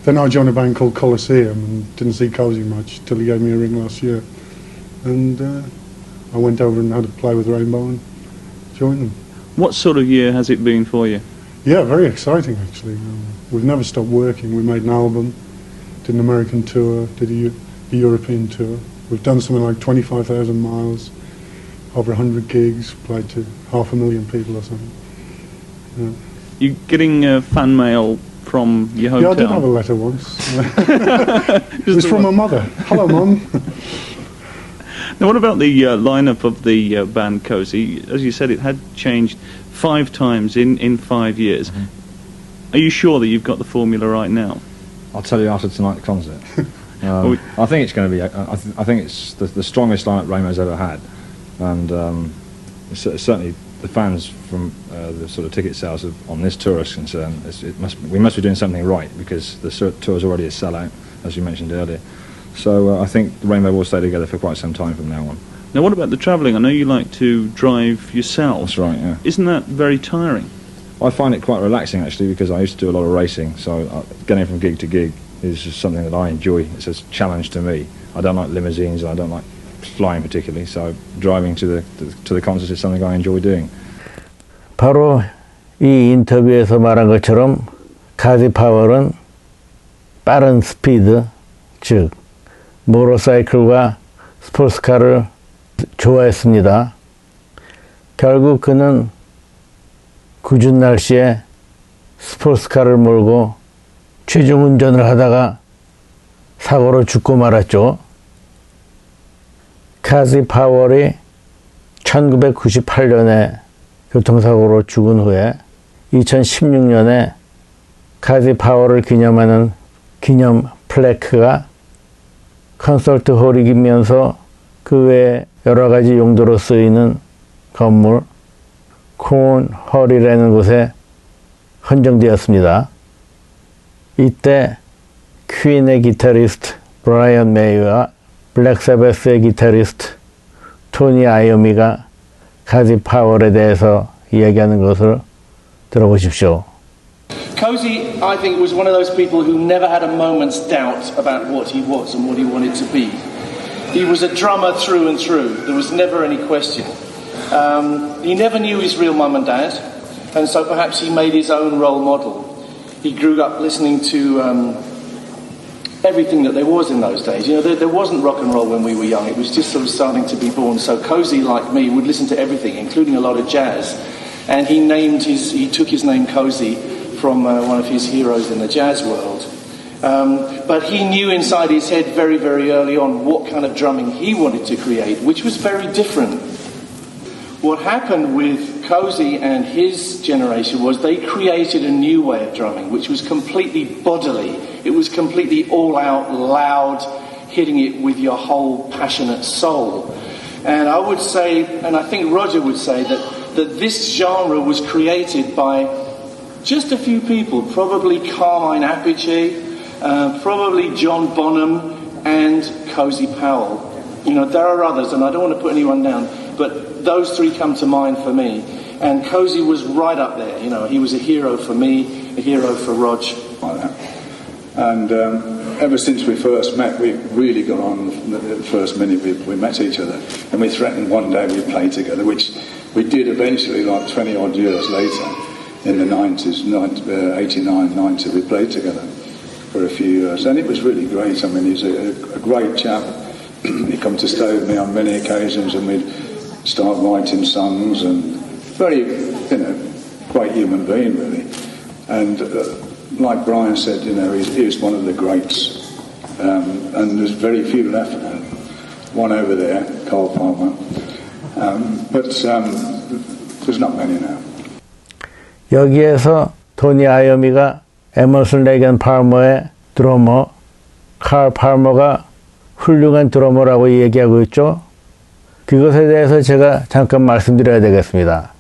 then I joined a band called Colosseum and didn't see Cozy much till he gave me a ring last year. And I went over and had a play with Rainbow and joined them. What sort of year has it been for you? Yeah, very exciting actually. We've never stopped working. We made an album, did an American tour, did a European tour. We've done something like 25,000 miles, over 100 gigs, played to 500,000 people or something. Yeah. You getting fan mail from your hometown? Yeah, I did have a letter once. It was from my mother. Hello, Mum. Now, what about the lineup of the band Cozy? As you said, it had changed 5 times in 5 years. Are you sure that you've got the formula right now? I'll tell you after tonight's concert. I think it's going to be. I think it's the strongest lineup Rainbow's ever had, and certainly the fans from the sort of ticket sales on this tour is concerned. We must be doing something right because the tour is already a sellout, as you mentioned earlier. So I think the Rainbow will stay together for quite some time from now on. Now, what about the travelling? I know you like to drive yourself. That's right, yeah. Isn't that very tiring? I find it quite relaxing, actually, because I used to do a lot of racing, so getting from gig to gig is just something that I enjoy. It's a challenge to me. I don't like limousines, and I don't like flying particularly, so driving to the concerts is something I enjoy doing. 바로 이 인터뷰에서 말한 것처럼 카지 파월은 빠른 스피드, 즉 모터사이클과 스포츠카를 좋아했습니다. 결국 그는 궂은 날씨에 스포츠카를 몰고 취중 운전을 하다가 사고로 죽고 말았죠. 카지 파월이 1998년에 교통사고로 죽은 후에 2016년에 카지 파월을 기념하는 기념 플래크가 컨설트 홀이면서 그 외에 여러 가지 용도로 쓰이는 건물 콘 홀이라는 곳에 헌정되었습니다. 이때 퀸의 기타리스트 브라이언 메이와 블랙 사바스의 기타리스트 토니 아이오미가 카지 파월에 대해서 이야기하는 것을 들어보십시오. Cozy, I think, was one of those people who never had a moment's doubt about what he was and what he wanted to be. He was a drummer through and through. There was never any question. He never knew his real mum and dad, and so perhaps he made his own role model. He grew up listening to everything that there was in those days. You know, there wasn't rock and roll when we were young. It was just sort of starting to be born. So Cozy, like me, would listen to everything, including a lot of jazz. And he took his name Cozy from one of his heroes in the jazz world. But he knew inside his head very, very early on what kind of drumming he wanted to create, which was very different. What happened with Cozy and his generation was they created a new way of drumming, which was completely bodily. It was completely all out, loud, hitting it with your whole passionate soul. And I would say, and I think Roger would say, that this genre was created by just a few people, probably Carmine Appice, probably John Bonham and Cozy Powell. You know, there are others, and I don't want to put anyone down, but those three come to mind for me. And Cozy was right up there. You know, he was a hero for me, a hero for Rog. Like that. And ever since we first met, we really got on. The first minute we met each other, and we threatened one day we'd play together, which we did eventually, like 20 odd years later, in the 90s, 89, 90, we played together for a few years, and it was really great. I mean, he's a great chap. He'd come to stay with me on many occasions, and we'd start writing songs, and very, great human being, really. And like Brian said, he was one of the greats, and there's very few left now. One over there, Cole Palmer, but there's not many now. 여기에서 토니 아이오미가 에머슨 레이건 팔머의 드러머, 칼 팔머가 훌륭한 드러머라고 얘기하고 있죠. 그것에 대해서 제가 잠깐 말씀드려야 되겠습니다.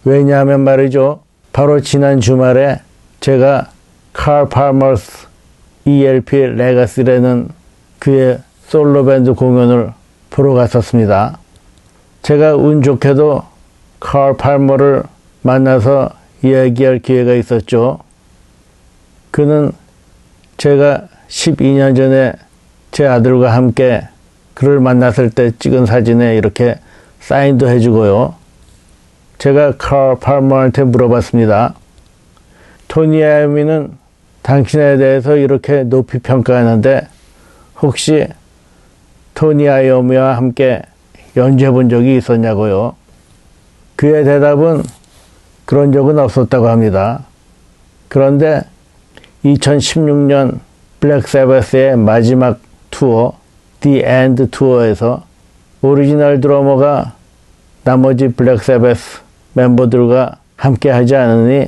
왜냐하면 말이죠. 바로 지난 주말에 제가 칼 팔머스 ELP 레가시라는 그의 솔로 밴드 공연을 보러 갔었습니다. 제가 운 좋게도 칼 팔머를 만나서 이야기할 기회가 있었죠. 그는 제가 12년 전에 제 아들과 함께 그를 만났을 때 찍은 사진에 이렇게 사인도 해주고요. 제가 칼 팔머한테 물어봤습니다. 토니 아이오미는 당신에 대해서 이렇게 높이 평가하는데 혹시 토니 아이오미와 함께 연주해 본 적이 있었냐고요. 그의 대답은 그런 적은 없었다고 합니다. 그런데 2016년 블랙 사바스의 마지막 투어, The End 투어에서 오리지널 드러머가 나머지 블랙 사바스 멤버들과 함께 하지 않으니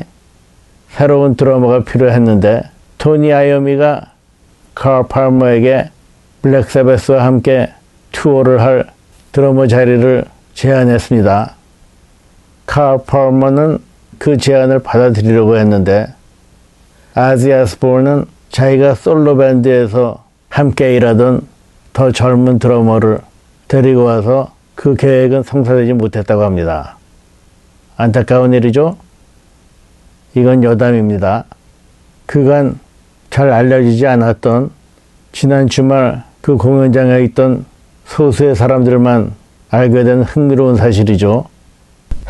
새로운 드러머가 필요했는데 토니 아이오미가 칼 팔머에게 블랙 사바스와 함께 투어를 할 드러머 자리를 제안했습니다. 칼 팔머는 그 제안을 받아들이려고 했는데 아지 오스본은 자기가 솔로 밴드에서 함께 일하던 더 젊은 드러머를 데리고 와서 그 계획은 성사되지 못했다고 합니다. 안타까운 일이죠? 이건 여담입니다. 그간 잘 알려지지 않았던 지난 주말 그 공연장에 있던 소수의 사람들만 알게 된 흥미로운 사실이죠.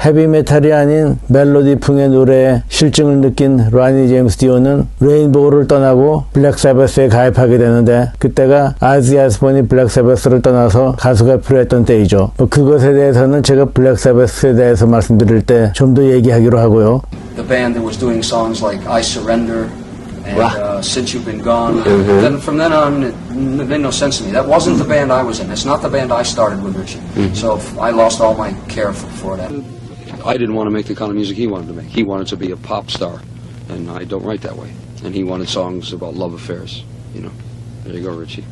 헤비메탈이 아닌 멜로디풍의 노래에 실증을 느낀 라니 제임스 디오는 레인보우를 떠나고 블랙 사바스에 가입하게 되는데 그때가 아지 오스본이 블랙 사바스를 떠나서 가수가 필요했던 때이죠. 그것에 대해서는 제가 블랙 사바스에 대해서 말씀드릴 때 좀 더 얘기하기로 하고요. The band that was doing songs like I Surrender and Since You've Been Gone. Then from then on, it made no sense to me. That wasn't the band I was in. It's not the band I started with Richie. So I lost all my care for that. I didn't want to make the kind of music he wanted to make. He wanted to be a pop star, and I don't write that way. And he wanted songs about love affairs. You know, there you go, Richie.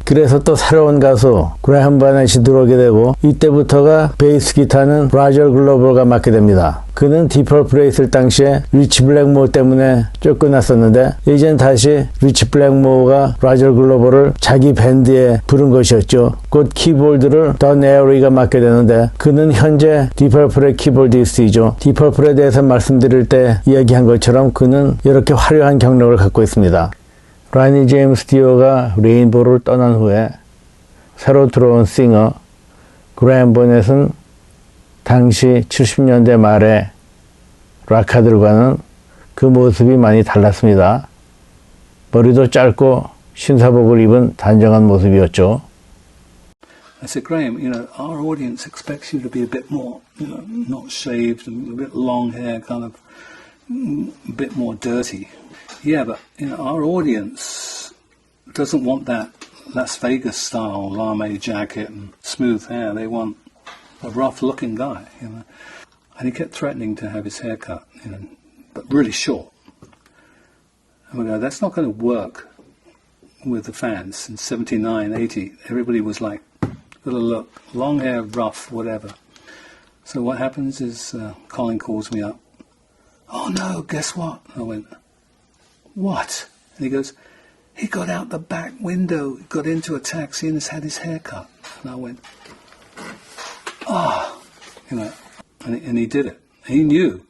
그래서 또 새로운 가수 그레이엄 바넷이 들어오게 되고 이때부터가 베이스 기타는 라저 글로버가 맡게 됩니다. 그는 디펄플에 있을 당시에 리치 블랙모어 때문에 쫓겨났었는데 이젠 다시 리치 블랙모어가 라저 글로버를 자기 밴드에 부른 것이었죠. 곧 키보드를 던 에어리가 맡게 되는데 그는 현재 디펄플의 키보디스트이죠. 디펄플에 대해서 말씀드릴 때 이야기한 것처럼 그는 이렇게 화려한 경력을 갖고 있습니다. 라니 제임스 디오가 레인보우를 떠난 후에 새로 들어온 싱어 그레이엄 버넷은 당시 70년대 말에 락카들과는 그 모습이 많이 달랐습니다. 머리도 짧고 신사복을 입은 단정한 모습이었죠. I said, Graham, you know, our audience expects you to be a bit more, you know, not shaved and a bit long hair, kind of a bit more dirty. Yeah, but you know, our audience doesn't want that Las Vegas style lame jacket and smooth hair. They want a rough-looking guy, you know. And he kept threatening to have his hair cut, you know, but really short. And we go, that's not going to work with the fans. In 79, 80, everybody was like, gotta look, long hair, rough, whatever. So what happens is Colin calls me up. Oh no, guess what? I went, what? And he goes, he got out the back window, got into a taxi and has had his hair cut. And I went, oh, you know, and he did it. He knew.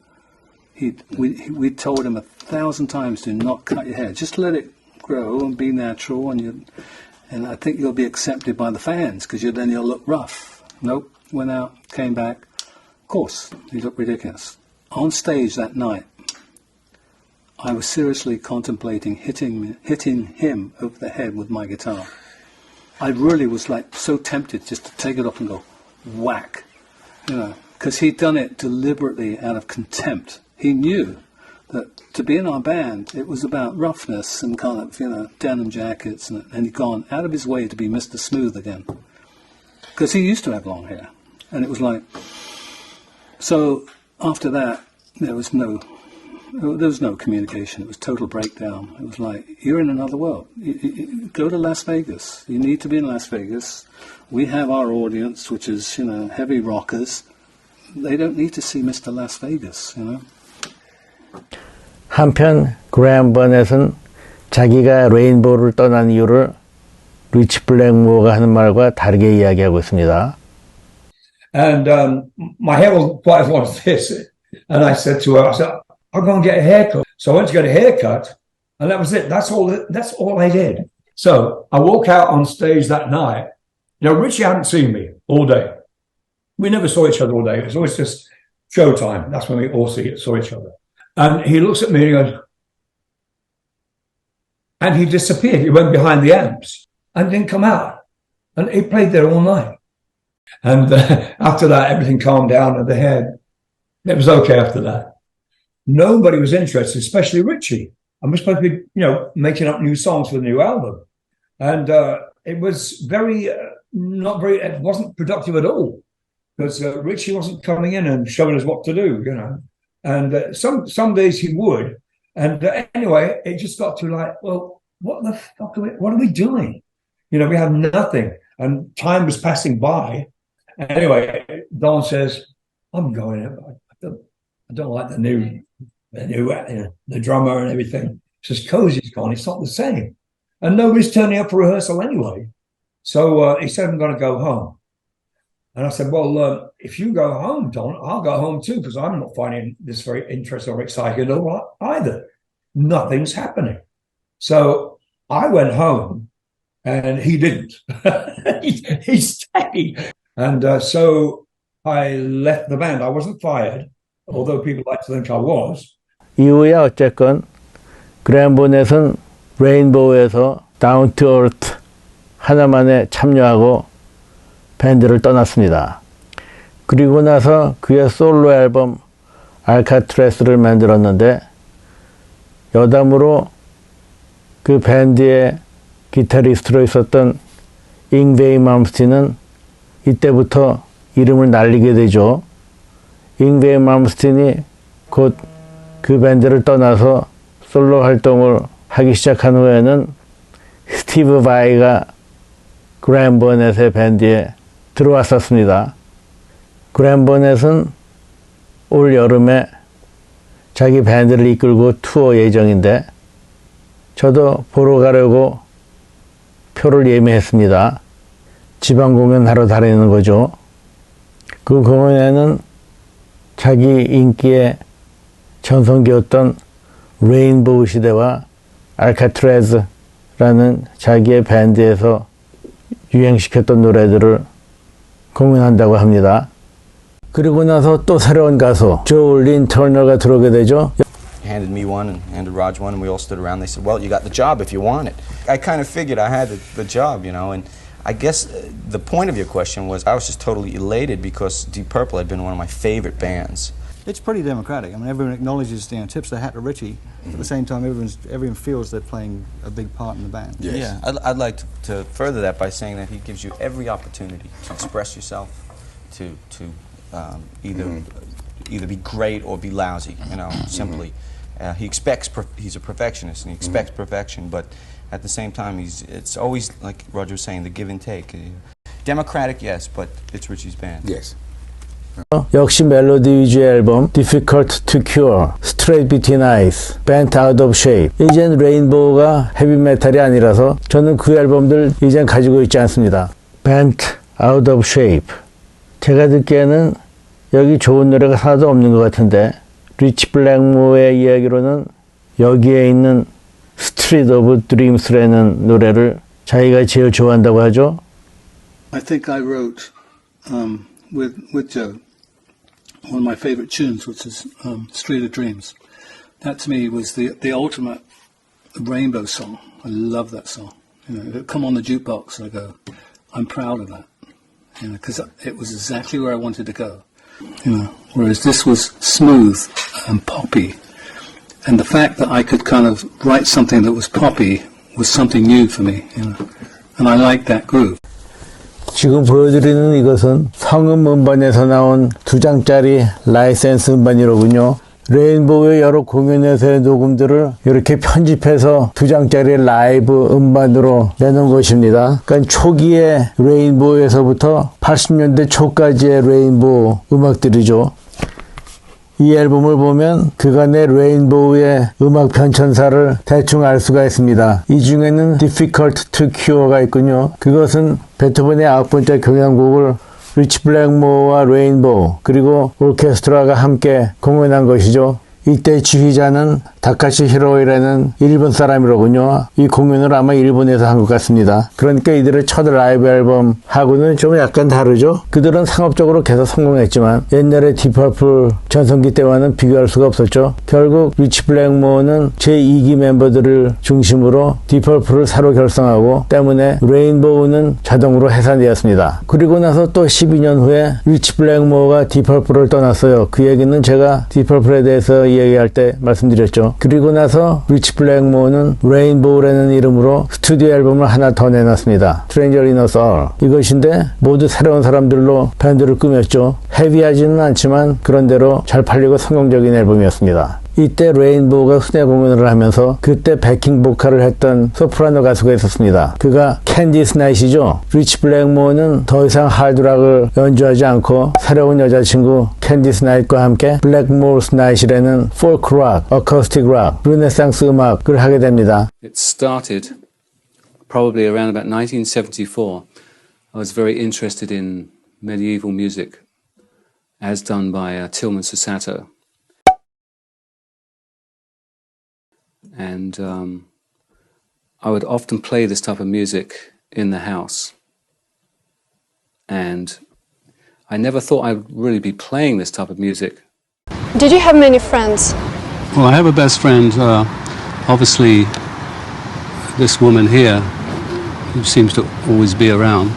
We told him 1,000 times, do not cut your hair. Just let it grow and be natural, and I think you'll be accepted by the fans because then you'll look rough. Nope, went out, came back. Of course, he looked ridiculous. On stage that night, I was seriously contemplating hitting him over the head with my guitar. I really was like so tempted just to take it off and go whack, you know, because he'd done it deliberately out of contempt. He knew that to be in our band, it was about roughness and kind of, you know, denim jackets, and he'd gone out of his way to be Mr. Smooth again. Because he used to have long hair. And it was like, so after that, there was no communication. It was total breakdown. It was like, you're in another world. You go to Las Vegas. You need to be in Las Vegas. We have our audience, which is, you know, heavy rockers. They don't need to see Mr. Las Vegas, you know. 한편 그레이엄 버넷은 자기가 레인보우를 떠난 이유를 리치 블랙모어가 하는 말과 다르게 이야기하고 있습니다. And my hair wasn't quite as long as this. And I said to her, I said, I'll go and get a haircut. So I went to get a haircut, And that was it. That's all I did. So I walk out on stage that night. You know, Richie hadn't seen me all day. We never saw each other all day. It was always just showtime. That's when we all saw each other. And he looks at me and he goes, and he disappeared. He went behind the amps and didn't come out. And he played there all night. And after that, everything calmed down at the head. It was okay after that. Nobody was interested, especially Richie. I was supposed to be, making up new songs for the new album. And it was it wasn't productive at all. Because Richie wasn't coming in and showing us what to do, And some days he would. And anyway, it just got to like, well, what the fuck what are we doing? We had nothing. And time was passing by. Anyway, Don says, I'm going. I don't like the drummer and everything. He says, Cozy's gone. It's not the same. And nobody's turning up for rehearsal anyway. So he said, I'm going to go home. And I said, well, if you go home, Don, I'll go home too, because I'm not finding this very interesting or exciting either. Nothing's happening. So I went home and he didn't. he stayed. And so I left the band. I wasn't fired, although people like to think I was. 이후에 어쨌건 그레이엄 보넷은 레인보우에서 다운 투 얼트 하나만에 참여하고 밴드를 떠났습니다. 그리고 나서 그의 솔로 앨범 알카트레스를 만들었는데 여담으로 그 밴드의 기타리스트로 있었던 잉베이 맘스틴은 이때부터 이름을 날리게 되죠. 잉베이 맘스틴이 곧 그 밴드를 떠나서 솔로 활동을 하기 시작한 후에는 스티브 바이가 그레이엄 보넷의 밴드에 들어왔었습니다. 그레이엄 보넷은 올 여름에 자기 밴드를 이끌고 투어 예정인데 저도 보러 가려고 표를 예매했습니다. 지방 공연하러 다니는 거죠. 그 공연에는 자기 인기의 전성기였던 레인보우 시대와 알카트레즈라는 자기의 밴드에서 유행시켰던 노래들을 공연한다고 합니다. 그리고 나서 또 새로운 가수 조 린 터너가 들어오게 되죠. Handed me one and handed Raj one, and we all stood around. They said, well, you got the job if you want it. I kind of figured I had the job, and I guess the point of your question was I was just totally elated because Deep Purple had been one of my favorite bands. It's pretty democratic. I mean, everyone acknowledges, tips their hat to Richie. At the same time, everyone feels they're playing a big part in the band. Yes. Yeah, I'd like to further that by saying that he gives you every opportunity to express yourself, to either be great or be lousy. Simply. He's a perfectionist and he expects perfection, but at the same time, it's always like Roger was saying, the give and take. Democratic, yes, but it's Richie's band. Yes. 역시 멜로디 위주의 앨범 Difficult to Cure, Straight Between Eyes, Bent Out of Shape. 이젠 레인보우가 헤비메탈이 아니라서 저는 그 앨범들 이젠 가지고 있지 않습니다. Bent Out of Shape. 제가 듣기에는 여기 좋은 노래가 하나도 없는 것 같은데 리치 블랙모어의 이야기로는 여기에 있는 Street of Dreams라는 노래를 자기가 제일 좋아한다고 하죠. I think I wrote with Joe one of my favorite tunes, which is Street of Dreams. That to me was the ultimate Rainbow song. I love that song. It would come on the jukebox and I go, I'm proud of that. Because it was exactly where I wanted to go. Whereas this was smooth and poppy. And the fact that I could kind of write something that was poppy was something new for me. And I liked that groove. 지금 보여드리는 이것은 성음 음반에서 나온 2장짜리 라이센스 음반이로군요. 레인보우의 여러 공연에서의 녹음들을 이렇게 편집해서 2장짜리 라이브 음반으로 내놓은 것입니다. 그러니까 초기의 레인보우에서부터 80년대 초까지의 레인보우 음악들이죠. 이 앨범을 보면 그간의 레인보우의 음악 편천사를 대충 알 수가 있습니다. 이 중에는 Difficult to Cure가 있군요. 그것은 베토벤의 9번째 교향곡을 리치 블랙모어와 레인보우 그리고 오케스트라가 함께 공연한 것이죠. 이때 지휘자는 다카시 히로이라는 일본 사람이로군요. 이 공연을 아마 일본에서 한 것 같습니다. 그러니까 이들의 첫 라이브 앨범하고는 좀 약간 다르죠. 그들은 상업적으로 계속 성공했지만 옛날에 디퍼플 전성기 때와는 비교할 수가 없었죠. 결국 리치 블랙모어는 제2기 멤버들을 중심으로 디퍼플을 새로 결성하고 때문에 레인보우는 자동으로 해산되었습니다. 그리고 나서 또 12년 후에 리치 블랙모어가 디퍼플을 떠났어요. 그 얘기는 제가 디퍼플에 대해서 이야기할 때 말씀드렸죠. 그리고 나서 리치 블랙모어는 레인보우라는 이름으로 스튜디오 앨범을 하나 더 내놨습니다. Stranger in a Soul. 이것인데 모두 새로운 사람들로 밴드를 꾸몄죠. 헤비하지는 않지만 그런대로 잘 팔리고 성공적인 앨범이었습니다. 이때 레인보우가 순회 공연을 하면서 그때 백킹 보컬을 했던 소프라노 가수가 있었습니다. 그가 캔디스 나잇이죠. 리치 블랙모어는 더 이상 하드락을 연주하지 않고 새로운 여자친구 캔디스 나잇과 함께 블랙모어스 나잇이라는 포크락, 어쿠스틱 락, 르네상스 음악을 하게 됩니다. It started probably around about 1974. I was very interested in medieval music as done by Tillman Susato. And I would often play this type of music in the house. And I never thought I'd really be playing this type of music. Did you have many friends? Well, I have a best friend, obviously this woman here, who seems to always be around.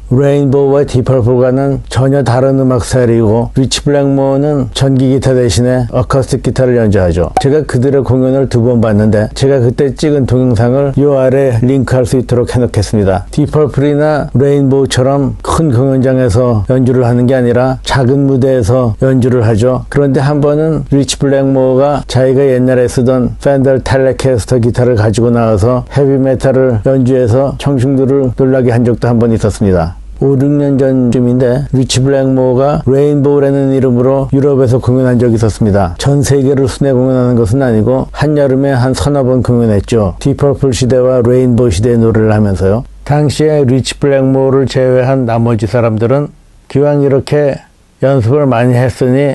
레인보우와 디퍼플과는 전혀 다른 음악 스타일이고 리치 블랙모어는 전기 기타 대신에 어쿠스틱 기타를 연주하죠. 제가 그들의 공연을 2번 봤는데 제가 그때 찍은 동영상을 요 아래 링크할 수 있도록 해놓겠습니다. 디퍼플이나 레인보우처럼 큰 공연장에서 연주를 하는 게 아니라 작은 무대에서 연주를 하죠. 그런데 한 번은 리치 블랙모어가 자기가 옛날에 쓰던 펜더 텔레캐스터 기타를 가지고 나와서 헤비메탈을 연주해서 청중들을 놀라게 한 적도 한 번 있었습니다. 5, 6년 전쯤인데 리치 블랙모어가 레인보우라는 이름으로 유럽에서 공연한 적이 있었습니다. 전 세계를 순회 공연하는 것은 아니고 한여름에 한 서너 번 공연했죠. 디퍼플 시대와 레인보우 시대의 노래를 하면서요. 당시에 리치 블랙모어를 제외한 나머지 사람들은 기왕 이렇게 연습을 많이 했으니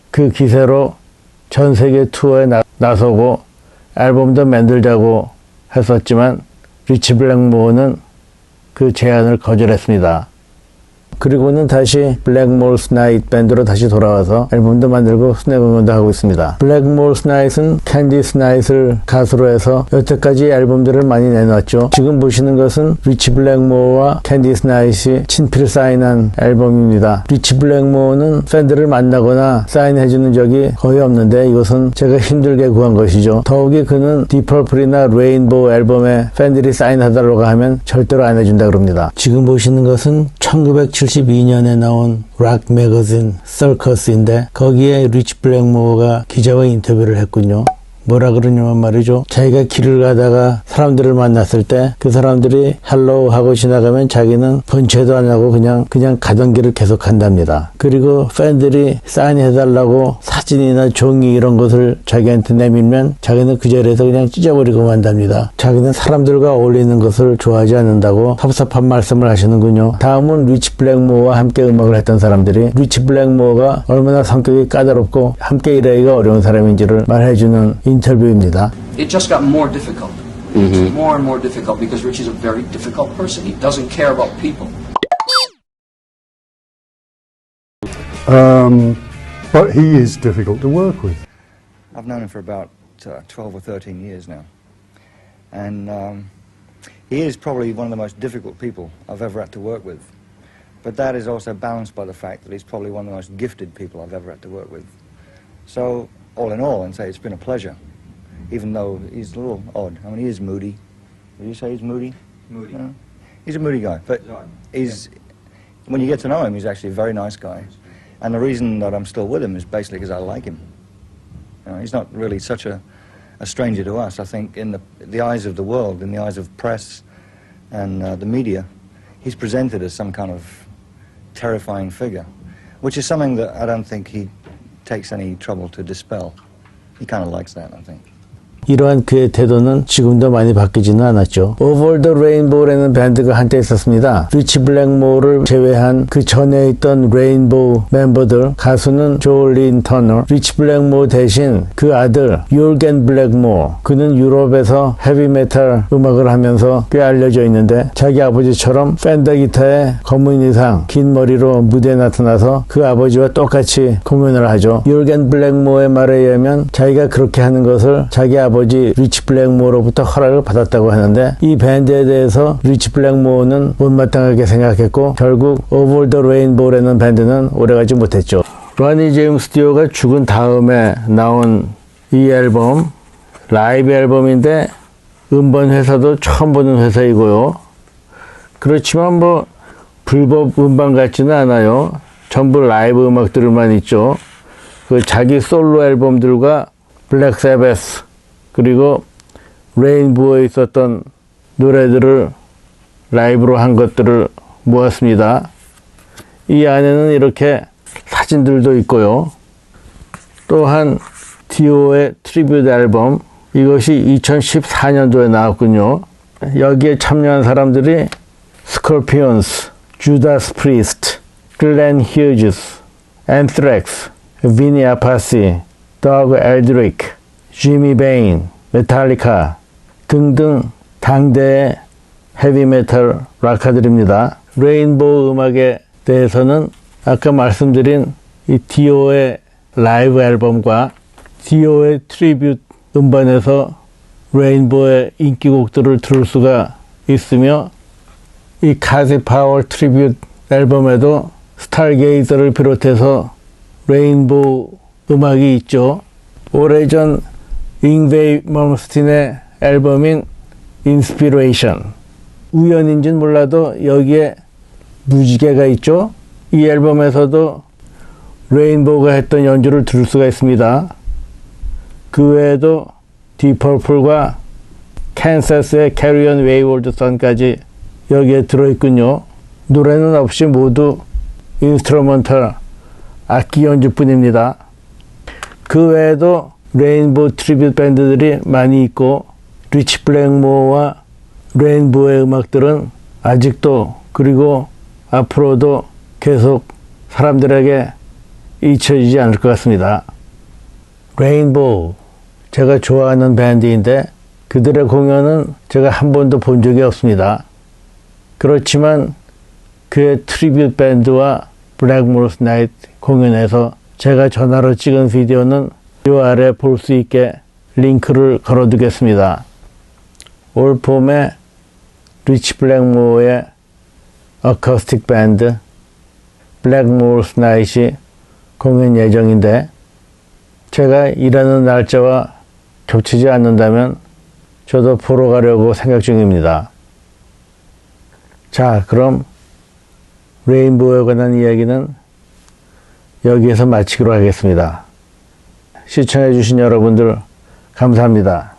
그 기세로 전 세계 투어에 나서고 앨범도 만들자고 했었지만 리치 블랙모어는 그 제안을 거절했습니다. 그리고는 다시 블랙모어스 나잇 밴드로 다시 돌아와서 앨범도 만들고 순회 공연도 하고 있습니다. 블랙모어스 나잇은 캔디스 나잇을 가수로 해서 여태까지 앨범들을 많이 내놨죠. 지금 보시는 것은 리치 블랙모어와 캔디스 나잇이 친필 사인한 앨범입니다. 리치 블랙모어는 팬들을 만나거나 사인해주는 적이 거의 없는데 이것은 제가 힘들게 구한 것이죠. 더욱이 그는 디퍼플이나 레인보우 앨범에 팬들이 사인해달라고 하면 절대로 안 해준다 그럽니다. 지금 보시는 것은 1972년에 나온 락 매거진 서커스인데 거기에 리치 블랙모어가 기자와 인터뷰를 했군요. 뭐라 그러냐면 말이죠. 자기가 길을 가다가 사람들을 만났을 때 그 사람들이 헬로우 하고 지나가면 자기는 번체도 안 하고 그냥 가던 길을 계속 간답니다. 그리고 팬들이 사인해달라고 사진이나 종이 이런 것을 자기한테 내밀면 자기는 그 자리에서 그냥 찢어버리고 만답니다. 자기는 사람들과 어울리는 것을 좋아하지 않는다고 섭섭한 말씀을 하시는군요. 다음은 리치 블랙모어와 함께 음악을 했던 사람들이 리치 블랙모어가 얼마나 성격이 까다롭고 함께 일하기가 어려운 사람인지를 말해주는 인터뷰입니다. It just got more difficult. More and more difficult because Richie's a very difficult person. He doesn't care about people. But he is difficult to work with. I've known him for about 12 or 13 years now. And he is probably one of the most difficult people I've ever had to work with. But that is also balanced by the fact that he's probably one of the most gifted people I've ever had to work with. So, all in all, I'd say it's been a pleasure, even though he's a little odd. I mean, he is moody. Would you say he's moody? Moody. No? He's a moody guy, but when you get to know him, he's actually a very nice guy. And the reason that I'm still with him is basically because I like him. You know, he's not really such a stranger to us. I think in the eyes of the world, in the eyes of press and the media, he's presented as some kind of terrifying figure, which is something that I don't think he takes any trouble to dispel. He kind of likes that, I think. 이러한 그의 태도는 지금도 많이 바뀌지는 않았죠. Over the Rainbow라는 밴드가 한때 있었습니다. 리치 블랙모어를 제외한 그 전에 있던 레인보우 멤버들, 가수는 조린 터너, 리치 블랙모어 대신 그 아들 요르겐 블랙모어, 그는 유럽에서 헤비메탈 음악을 하면서 꽤 알려져 있는데 자기 아버지처럼 팬더 기타에 검은 의상, 긴 머리로 무대에 나타나서 그 아버지와 똑같이 공연을 하죠. 요르겐 블랙모어의 말에 의하면 자기가 그렇게 하는 것을 자기 아버지 리치 블랙모어로부터 허락을 받았다고 하는데, 이 밴드에 대해서 리치 블랙모어는 못마땅하게 생각했고 결국 Over the Rainbow라는 밴드는 오래가지 못했죠. 로니 제임스 디오가 죽은 다음에 나온 이 앨범, 라이브 앨범인데 음반 회사도 처음 보는 회사이고요. 그렇지만 뭐 불법 음반 같지는 않아요. 전부 라이브 음악들만 있죠. 그 자기 솔로 앨범들과 블랙 사바스 그리고 레인보우에 있었던 노래들을 라이브로 한 것들을 모았습니다. 이 안에는 이렇게 사진들도 있고요. 또한 디오의 트리뷰트 앨범, 이것이 2014년도에 나왔군요. 여기에 참여한 사람들이 스콜피온스, 주다스 프리스트, 글렌 휴즈스, 앤트렉스, 비니 아파시, 더그 엘드리크, 지미 베인, 메탈리카 등등 당대의 헤비메탈 락커들입니다. 레인보우 음악에 대해서는 아까 말씀드린 이 디오의 라이브 앨범과 디오의 트리뷰트 음반에서 레인보우의 인기곡들을 들을 수가 있으며, 이 카지 파워 트리뷰트 앨범에도 스타게이저를 비롯해서 레인보우 음악이 있죠. 오래전 잉베이 멀스틴의 앨범인 인스피레이션, 우연인지는 몰라도 여기에 무지개가 있죠. 이 앨범에서도 레인보우가 했던 연주를 들을 수가 있습니다. 그 외에도 디퍼플과 캔사스의 Carry On Wayward Son까지 여기에 들어있군요. 노래는 없이 모두 인스트루먼털 악기 연주뿐입니다. 그 외에도 레인보우 트리뷰트 밴드들이 많이 있고, 리치 블랙모어와 레인보우의 음악들은 아직도 그리고 앞으로도 계속 사람들에게 잊혀지지 않을 것 같습니다. 레인보우, 제가 좋아하는 밴드인데 그들의 공연은 제가 한 번도 본 적이 없습니다. 그렇지만 그의 트리뷰트 밴드와 블랙모어스 나이트 공연에서 제가 전화로 찍은 비디오는 이 아래 볼 수 있게 링크를 걸어두겠습니다. 올 봄에 리치 블랙모어의 어쿠스틱 밴드 블랙모어스 나이트이 공연 예정인데, 제가 일하는 날짜와 겹치지 않는다면 저도 보러 가려고 생각 중입니다. 자, 그럼 레인보우에 관한 이야기는 여기에서 마치기로 하겠습니다. 시청해 주신 여러분들 감사합니다.